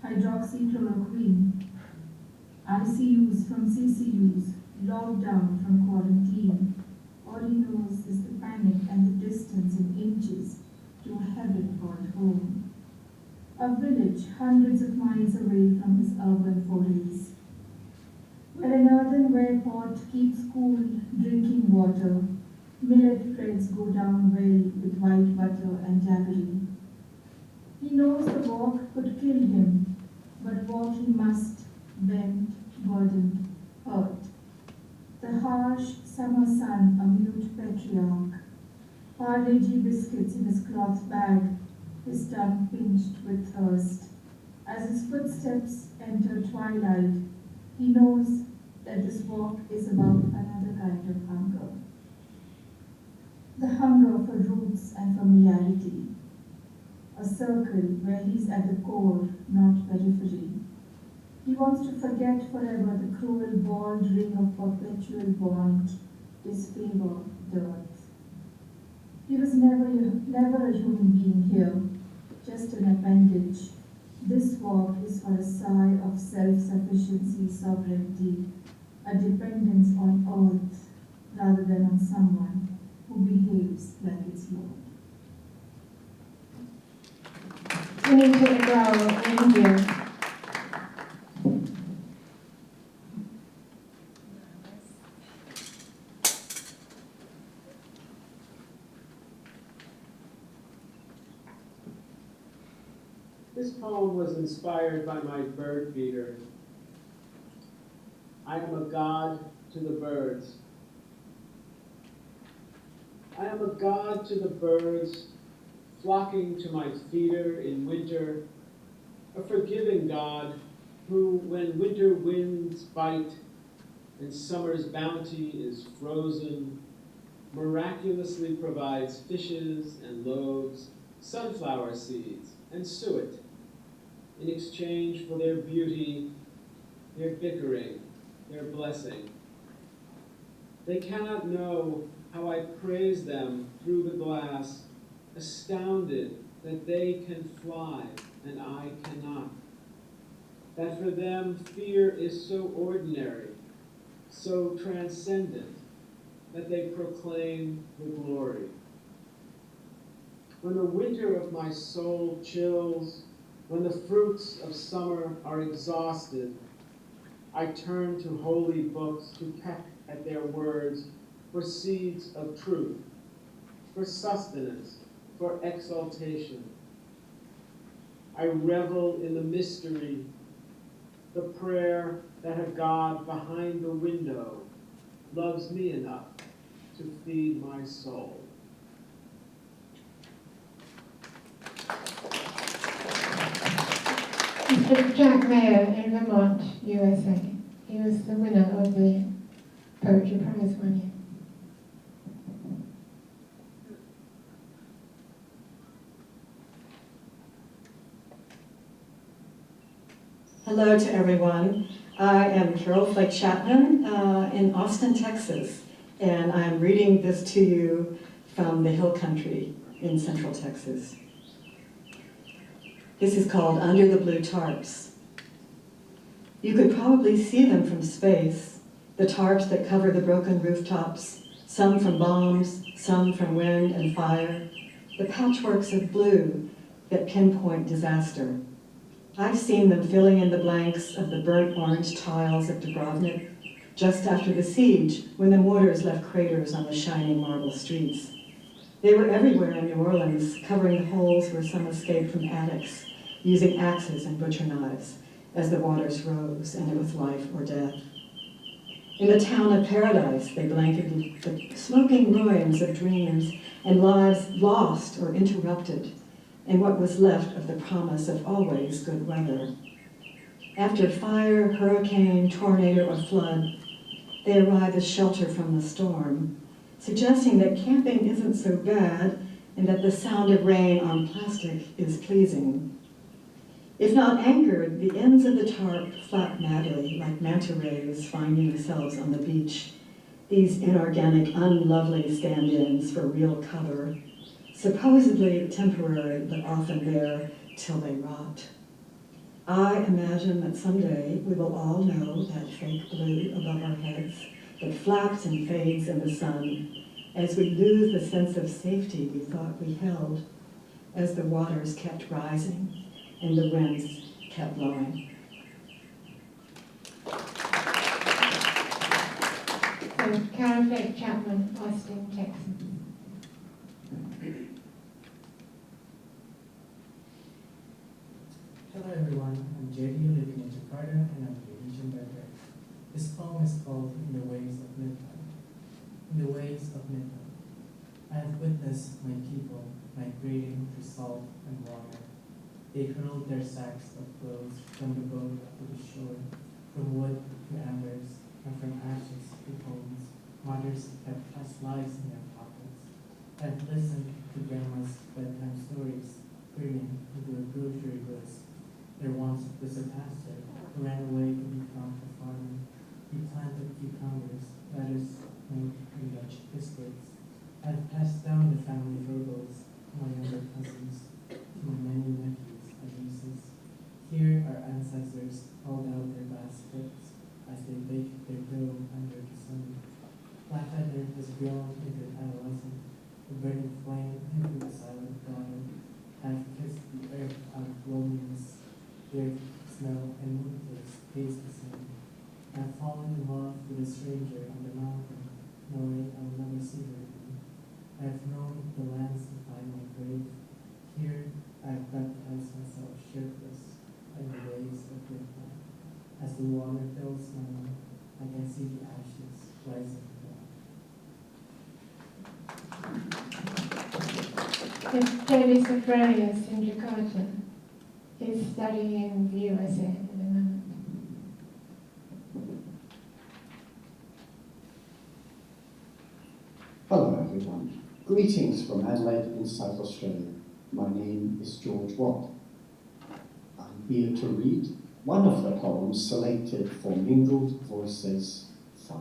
hydroxychloroquine, ICUs from CCUs, lockdown from quarantine. All he knows is the panic and the distance in inches to a heaven called home. A village hundreds of miles away from his urban forays, where an earthenware pot keeps cool drinking water, millet threads go down well with white butter and jaggery. He knows the walk could kill him, but walk he must, bent, burdened, hurt. The harsh summer sun, a mute patriarch, Parle-G biscuits in his cloth bag, his tongue pinched with thirst. As his footsteps enter twilight, he knows that this walk is about another kind of hunger. The hunger for roots and familiarity. A circle where he's at the core, not periphery. He wants to forget forever the cruel bald ring of perpetual want, disfavor, dearth. He was never a human being here, just an appendage. This walk is for a sigh of self-sufficiency, sovereignty, a dependence on earth rather than on someone who behaves like its Lord. Sunita Agarwal, India. This poem was inspired by my bird feeder. I am a god to the birds. I am a god to the birds, flocking to my feeder in winter, a forgiving God who, when winter winds bite and summer's bounty is frozen, miraculously provides fishes and loaves, sunflower seeds, and suet in exchange for their beauty, their bickering, their blessing. They cannot know how I praise them through the glass, astounded that they can fly and I cannot. That for them fear is so ordinary, so transcendent, that they proclaim the glory. When the winter of my soul chills When the fruits of summer are exhausted, I turn to holy books to peck at their words for seeds of truth, for sustenance, for exaltation. I revel in the mystery, the prayer that a God behind the window loves me enough to feed my soul. Mr. Jack Mayer in Vermont, USA. He was the winner of the Poetry Prize 1 year. Hello to everyone. I am Carol Flake Chapman in Austin, Texas, and I'm reading this to you from the Hill Country in Central Texas. This is called Under the Blue Tarps. You could probably see them from space, the tarps that cover the broken rooftops, some from bombs, some from wind and fire, the patchworks of blue that pinpoint disaster. I've seen them filling in the blanks of the burnt orange tiles of Dubrovnik just after the siege, when the mortars left craters on the shining marble streets. They were everywhere in New Orleans, covering the holes where some escaped from attics, using axes and butcher knives as the waters rose and it was life or death. In the town of Paradise, they blanketed the smoking ruins of dreams and lives lost or interrupted, and what was left of the promise of always good weather. After fire, hurricane, tornado, or flood, they arrive as shelter from the storm, suggesting that camping isn't so bad and that the sound of rain on plastic is pleasing. If not anchored, the ends of the tarp flap madly like manta rays finding themselves on the beach, these inorganic, unlovely stand-ins for real cover, supposedly temporary, but often there till they rot. I imagine that someday we will all know that fake blue above our heads that flaps and fades in the sun as we lose the sense of safety we thought we held as the waters kept rising and the winds kept blowing. So, Carol Flake Chapman, Austin, Texas. Hello everyone, I'm JD living in Jakarta and I'm Indonesian by birth. This poem is called In the Waves of Midnight. In the waves of midnight, I have witnessed my people migrating through salt and water. They hurled their sacks of clothes from the boat to the shore, from wood to embers, and from ashes to bones. Mothers kept past lives in their pockets. I've listened to grandma's bedtime stories, grinning into a grocery list. There once was a pastor who ran away to become a farmer. He planted cucumbers, lettuce, milk, and Dutch biscuits. I've passed down the family fables to my younger cousins, to my many nephews and nieces. Here our ancestors hauled out their baskets as they baked their dough under the sun. Blackfeather has grown into an adolescent, a burning flame into the silent garden. I've kissed the earth out of loneliness. Dirt, snow, and moonflakes taste the same. I've fallen in love with a stranger on the mountain, knowing I'll never see her again. I've known the lands to find my grave. Here, I've baptized myself shirtless in the waves of midnight. As the water fills my mouth, I can see the ashes rising down. Davis Aquarius in Jakarta. He's studying in the USA at the moment. Hello everyone. Greetings from Adelaide in South Australia. My name is George Watt. I'm here to read one of the poems selected for Mingled Voices 5.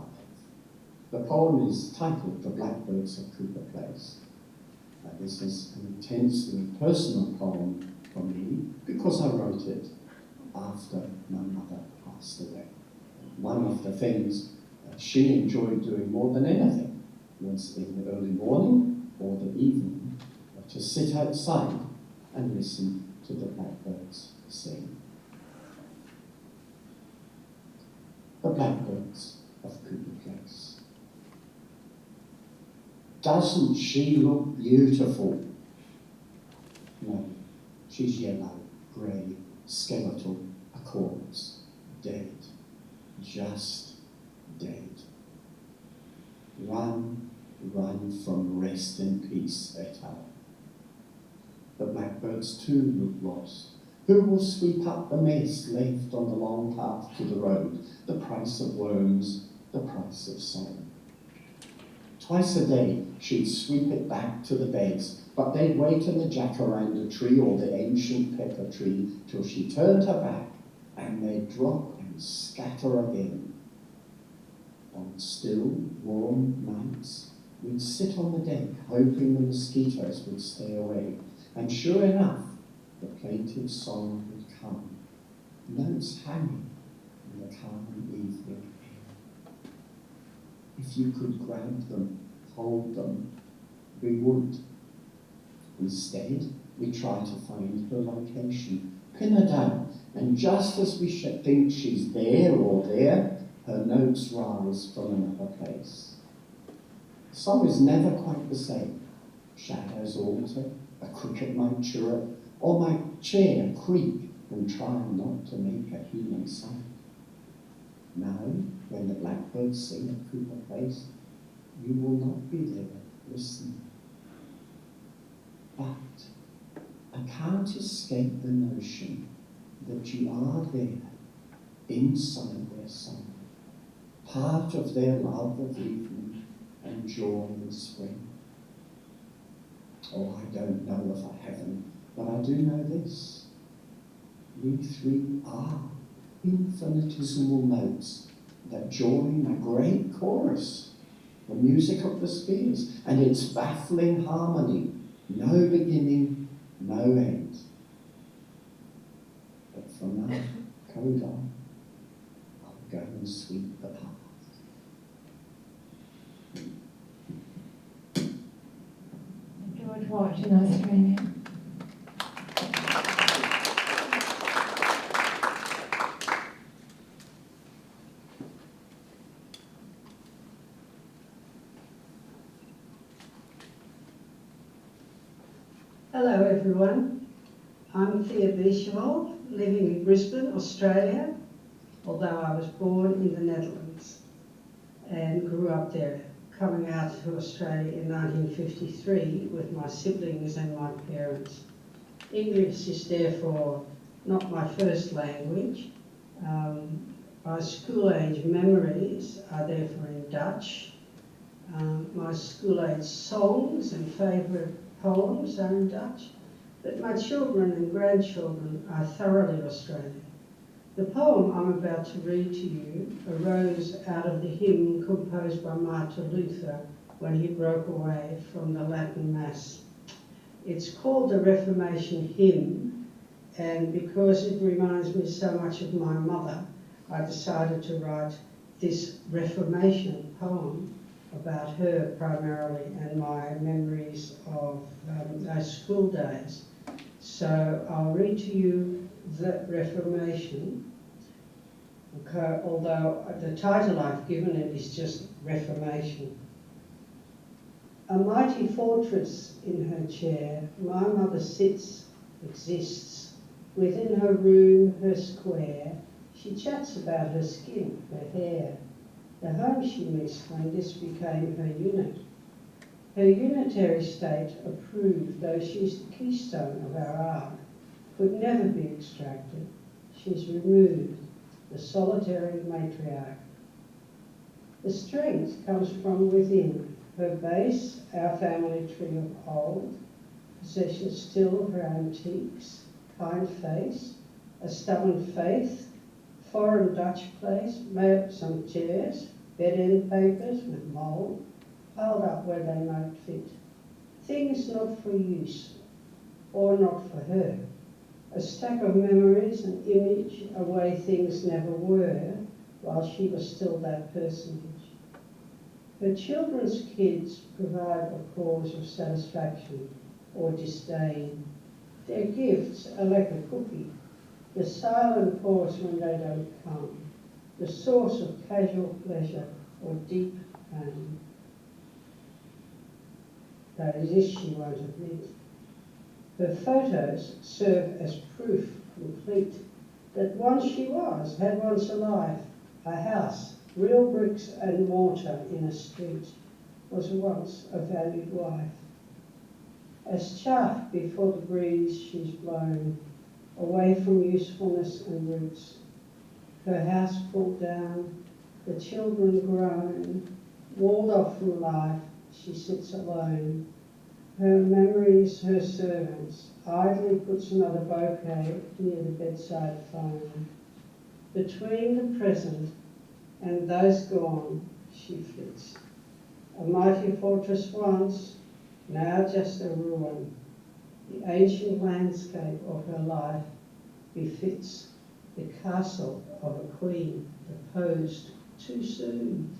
The poem is titled The Blackbirds of Cooper Place. This is an intensely personal poem for me because I wrote it after my mother passed away. One of the things that she enjoyed doing more than anything was in the early morning or the evening to sit outside and listen to the blackbirds sing. The blackbirds of Cooper Place. Doesn't she look beautiful? No, she's yellow, grey, skeletal, a corpse, dead, just dead. Run, run from rest and peace, Etal. The blackbirds too look lost. Who will sweep up the mess left on the long path to the road? The price of worms, the price of song. Twice a day she'd sweep it back to the beds, but they'd wait in the jacaranda tree or the ancient pepper tree till she turned her back, and they'd drop and scatter again. On still, warm nights, we'd sit on the deck, hoping the mosquitoes would stay away, and sure enough, the plaintive song would come, notes hanging in the calm evening air. If you could grab them, hold them, we would. Instead, we try to find her location, pin her down, and just as we think she's there or there, her notes rise from another place. The song is never quite the same. Shadows alter, a cricket might chirrup, or my chair creak and try not to make a human sound. Now, when the blackbirds sing at Cooper Place, you will not be there listening. But I can't escape the notion that you are there, inside their song, part of their love of evening and joy in spring. Oh, I don't know if I haven't, but I do know this. We three are infinitesimal notes that join a great chorus, the music of the spheres, and its baffling harmony, no beginning, no end. But for now, Coda, I'll go and sweep the path. George Watt in Australia. Hello everyone, I'm Thea Bichelot, living in Brisbane, Australia, although I was born in the Netherlands and grew up there, coming out to Australia in 1953 with my siblings and my parents. English is therefore not my first language. My school-age memories are therefore in Dutch. My school-age songs and favourite poems are in Dutch, but my children and grandchildren are thoroughly Australian. The poem I'm about to read to you arose out of the hymn composed by Martin Luther when he broke away from the Latin Mass. It's called the Reformation Hymn, and because it reminds me so much of my mother, I decided to write this Reformation poem about her primarily and my memories of those school days. So I'll read to you the Reformation, although the title I've given it is just Reformation. A mighty fortress in her chair, my mother sits, exists. Within her room, her square, she chats about her skin, her hair, the home she missed when this became her unit. Her unitary state approved, though she's the keystone of our art, could never be extracted. She's removed, the solitary matriarch. The strength comes from within, her base, our family tree of old, possession still of her antiques, kind face, a stubborn faith, foreign Dutch place, made up some chairs, bed-end papers with mould, piled up where they might fit. Things not for use, or not for her. A stack of memories, an image, a way things never were, while she was still that personage. Her children's kids provide a cause of satisfaction or disdain. Their gifts are like a cookie, the silent pause when they don't come, the source of casual pleasure or deep pain. That is, this she won't admit. Her photos serve as proof complete that once she had once a life, a house, real bricks and mortar in a street, was once a valued wife. As chaff before the breeze she's blown, away from usefulness and roots, her house pulled down, the children grown, walled off from life, she sits alone. Her memories, her servants, idly puts another bouquet near the bedside phone. Between the present and those gone, she flits. A mighty fortress once, now just a ruin. The ancient landscape of her life befits the castle of a queen deposed too soon.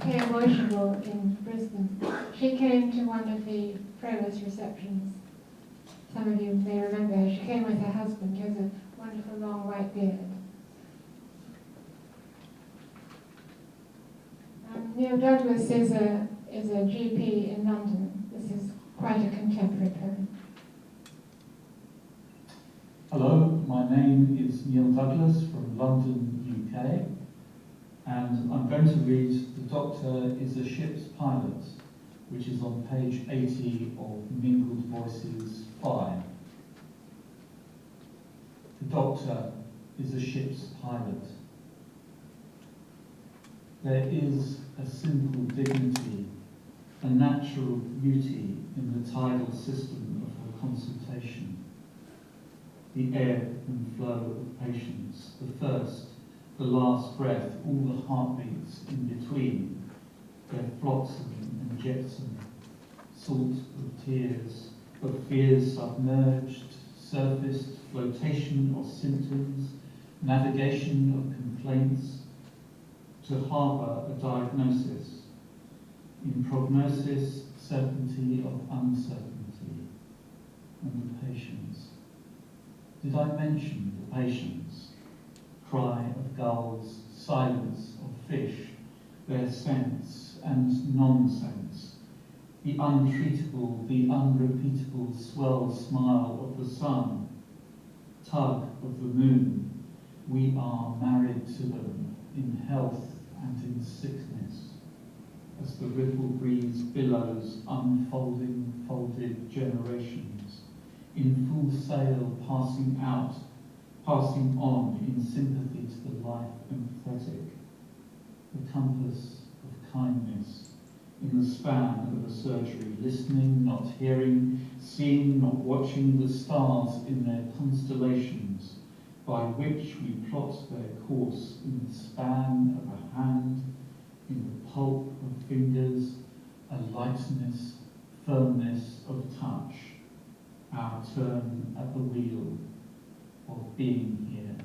Very emotional in Brisbane. She came to one of the Proverse receptions. Some of you may remember her. She came with her husband. He has a wonderful long white beard. Neil Douglas is a GP in London. This is quite a contemporary poem. Hello, my name is Neil Douglas from London, UK, and I'm going to read The Doctor is a Ship's Pilot, which is on page 80 of Mingled Voices 5. The Doctor is a ship's pilot. There is a simple dignity, a natural beauty in the tidal system of her consultation. The ebb and flow of patience, the first, the last breath, all the heartbeats in between, their flotsam and jetsam, salt of tears, of fears submerged, surfaced, flotation of symptoms, navigation of complaints, to harbour a diagnosis, in prognosis, certainty of uncertainty, and the patience. Did I mention the patience? Cry of gulls, silence of fish, their sense and nonsense, the untreatable, the unrepeatable swell smile of the sun, tug of the moon, we are married to them in health and in sickness, as the ripple breeze billows unfolding folded generations, in full sail passing out, passing on in sympathy to the life empathetic, the compass of kindness, in the span of a surgery, listening, not hearing, seeing, not watching the stars in their constellations, by which we plot their course in the span of a hand, in the pulp of fingers, a lightness, firmness of touch, our turn at the wheel, of being here,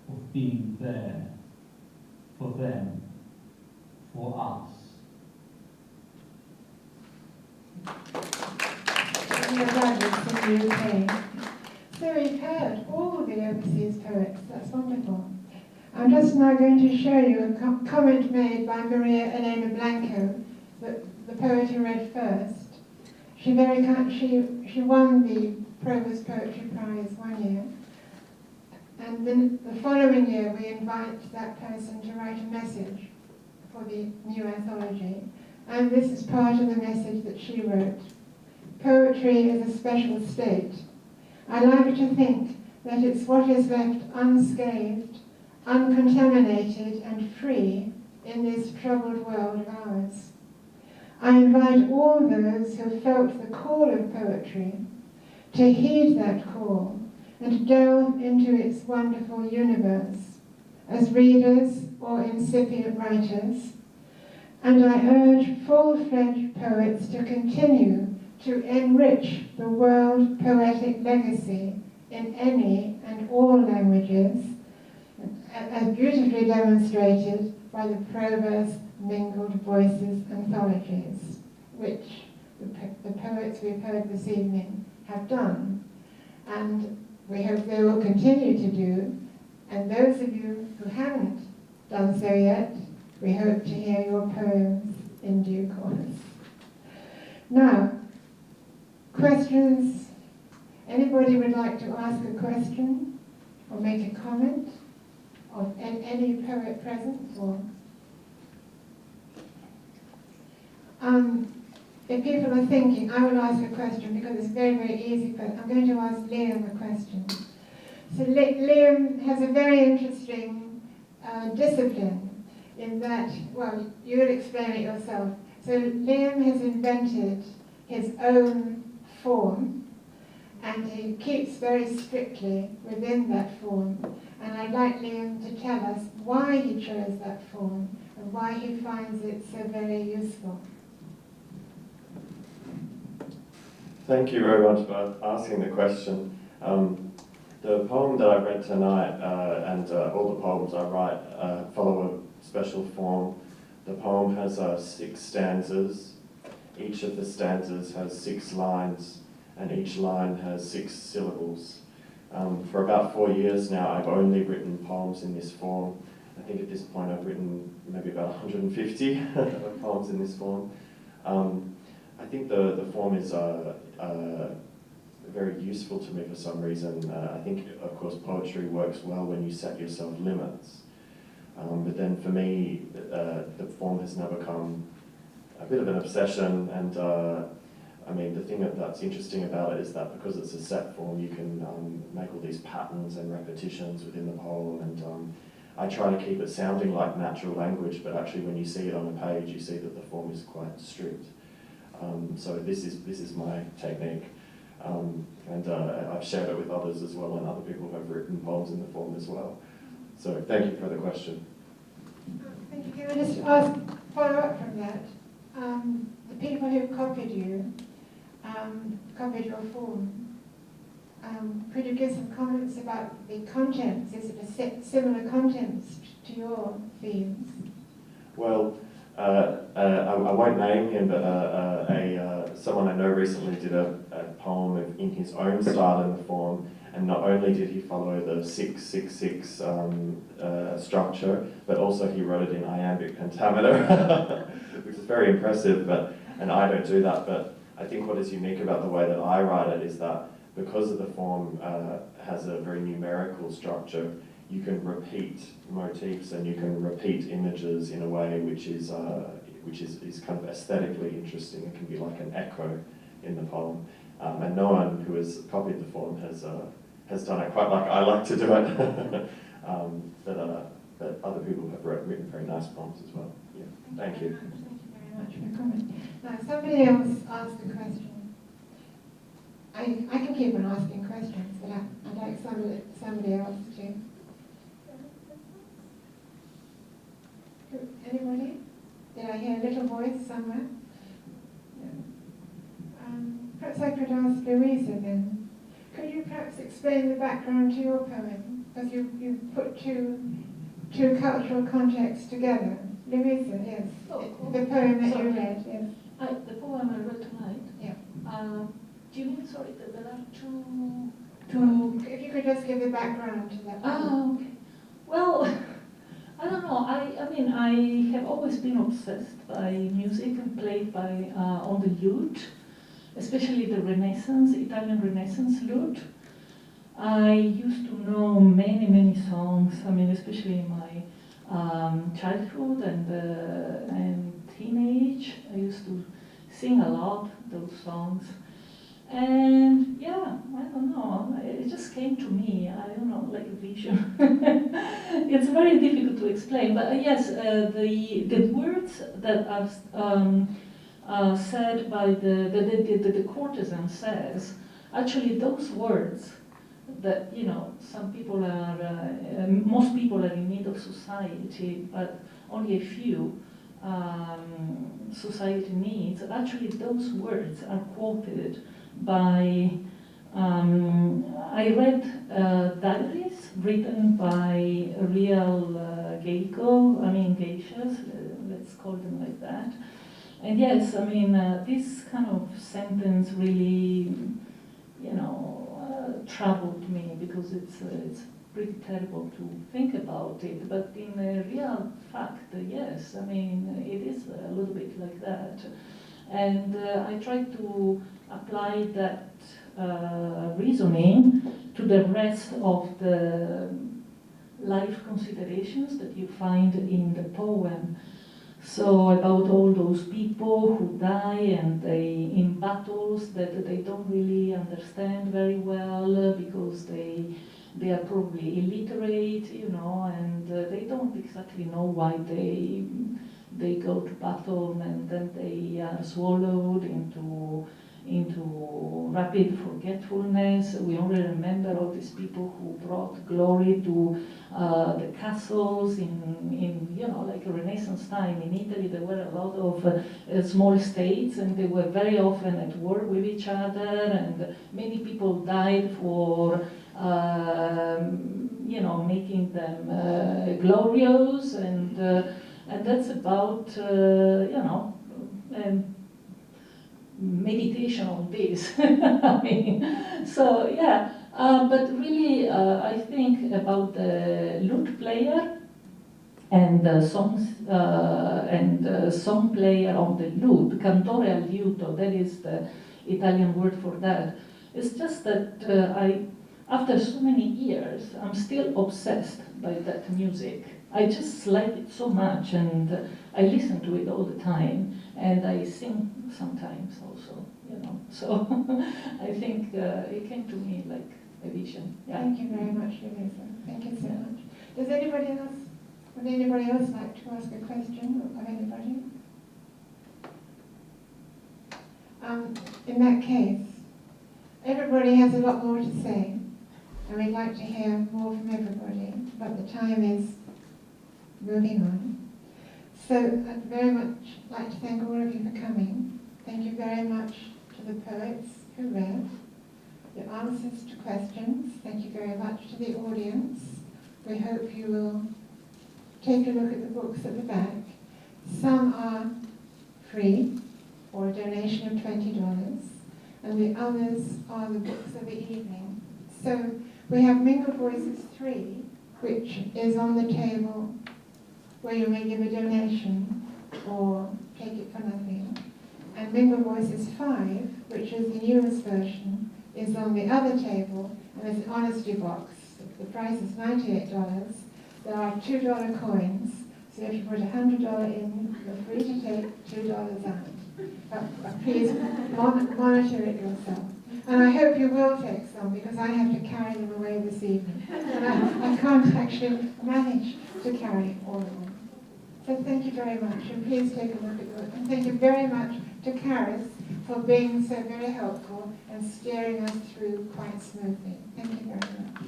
of being there, for them, for us. In the UK. So we've heard all the overseas poets. That's wonderful. I'm just now going to show you a comment made by Maria Elena Blanco, the poet who read first. She won the Proverse Poetry Prize one year, and then the following year we invite that person to write a message for the new anthology, and this is part of the message that she wrote. Poetry is a special state. I like to think that it's what is left unscathed, uncontaminated and free in this troubled world of ours. I invite all those who felt the call of poetry to heed that call and delve into its wonderful universe as readers or incipient writers. And I urge full-fledged poets to continue to enrich the world poetic legacy in any and all languages, as beautifully demonstrated by the Proverse Mingled Voices Anthologies, which the poets we've heard this evening have done, and we hope they will continue to do. And those of you who haven't done so yet, we hope to hear your poems in due course. Now, questions? Anybody would like to ask a question or make a comment of any poet present? Or if people are thinking, I will ask a question because it's very, very easy, but I'm going to ask Liam a question. So Liam has a very interesting discipline in that, well, you will explain it yourself. So Liam has invented his own form, and he keeps very strictly within that form. And I'd like Liam to tell us why he chose that form and why he finds it so very useful. Thank you very much for asking the question. The poem that I read tonight and all the poems I write follow a special form. The poem has 6 stanzas. Each of the stanzas has 6 lines, and each line has 6 syllables. For about 4 years now, I've only written poems in this form. I think at this point I've written maybe about 150 poems in this form. I think the form is very useful to me for some reason. I think, of course, poetry works well when you set yourself limits. But then for me, the form has now become a bit of an obsession, and I mean, the thing that's interesting about it is that because it's a set form, you can make all these patterns and repetitions within the poem, and I try to keep it sounding like natural language, but actually when you see it on a page, you see that the form is quite strict. So this is my technique, and I've shared it with others as well, and other people have written poems in the form as well. So thank you for the question. Thank you. Can I just ask, follow up from that? The people who copied you, copied your form, could you give some comments about the contents? Is it a similar contents to your themes? Well, I won't name him, but someone I know recently did a poem in his own style in the form, and not only did he follow the 666 structure, but also he wrote it in iambic pentameter, which is very impressive. And I don't do that, but I think what is unique about the way that I write it is that because of the form has a very numerical structure, you can repeat motifs and you can repeat images in a way which is kind of aesthetically interesting. It can be like an echo in the poem, and no one who has copied the form has done it quite like I like to do it. But other people have written very nice poems as well. Yeah, thank you. Thank you very much for your comment. Now, somebody else asked a question. I can keep on asking questions, but I'd like somebody else to. Anybody? Did I hear a little voice somewhere? Yeah. Perhaps I could ask Louisa then. Could you perhaps explain the background to your poem? Because you put two cultural contexts together. Louisa, yes. The poem that you read, yes. The poem I read tonight? Yeah. Do you mean, sorry, that there are two... If you could just give the background to that poem. Oh, okay. Well, I don't know. I mean, I have always been obsessed by music and played by on the lute, especially the Italian Renaissance lute. I used to know many songs. I mean, especially in my childhood and teenage. I used to sing a lot those songs. And yeah, I don't know, it just came to me, I don't know, like a vision. It's very difficult to explain, but yes, the words that are said by the courtesan says, actually those words that, you know, some people are, most people are in need of society, but only a few society needs, actually those words are quoted by, I read diaries written by real geishas, let's call them like that. And yes, this kind of sentence really, troubled me because it's pretty terrible to think about it. But in real fact, yes, it is a little bit like that. And I tried to apply that reasoning to the rest of the life considerations that you find in the poem. So about all those people who die and they in battles that they don't really understand very well because they are probably illiterate, and they don't exactly know why they go to battle and then they are swallowed into rapid forgetfulness. We only remember all these people who brought glory to the castles in like Renaissance time. In Italy, there were a lot of small states, and they were very often at war with each other, and many people died for making them glorious, and that's about meditation on this. So yeah, but really I think about the lute player and the songs and the song player on the lute, cantore al liuto, that is the Italian word for that. It's just that after so many years, I'm still obsessed by that music. I just like it so much, and I listen to it all the time, and I sing sometimes also, So I think it came to me like a vision. Yeah. Thank you very much, Louisa. Thank you so much. Would anybody else like to ask a question of anybody? In that case, everybody has a lot more to say, and we'd like to hear more from everybody, but the time is moving on. So I'd very much like to thank all of you for coming. Thank you very much to the poets who read, your answers to questions. Thank you very much to the audience. We hope you will take a look at the books at the back. Some are free, or a donation of $20, and the others are the books of the evening. So we have Mingled Voices 3, which is on the table where you may give a donation or take it for nothing. And Mingled Voices 5, which is the newest version, is on the other table, and there's an honesty box. The price is $98. There are $2 coins, so if you put $100 in, you're free to take $2 out. But please monitor it yourself. And I hope you will take some, because I have to carry them away this evening. And I can't actually manage to carry all of them. So thank you very much, and please take a look at it. And thank you very much to Karis for being so very helpful and steering us through quite smoothly. Thank you very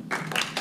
much.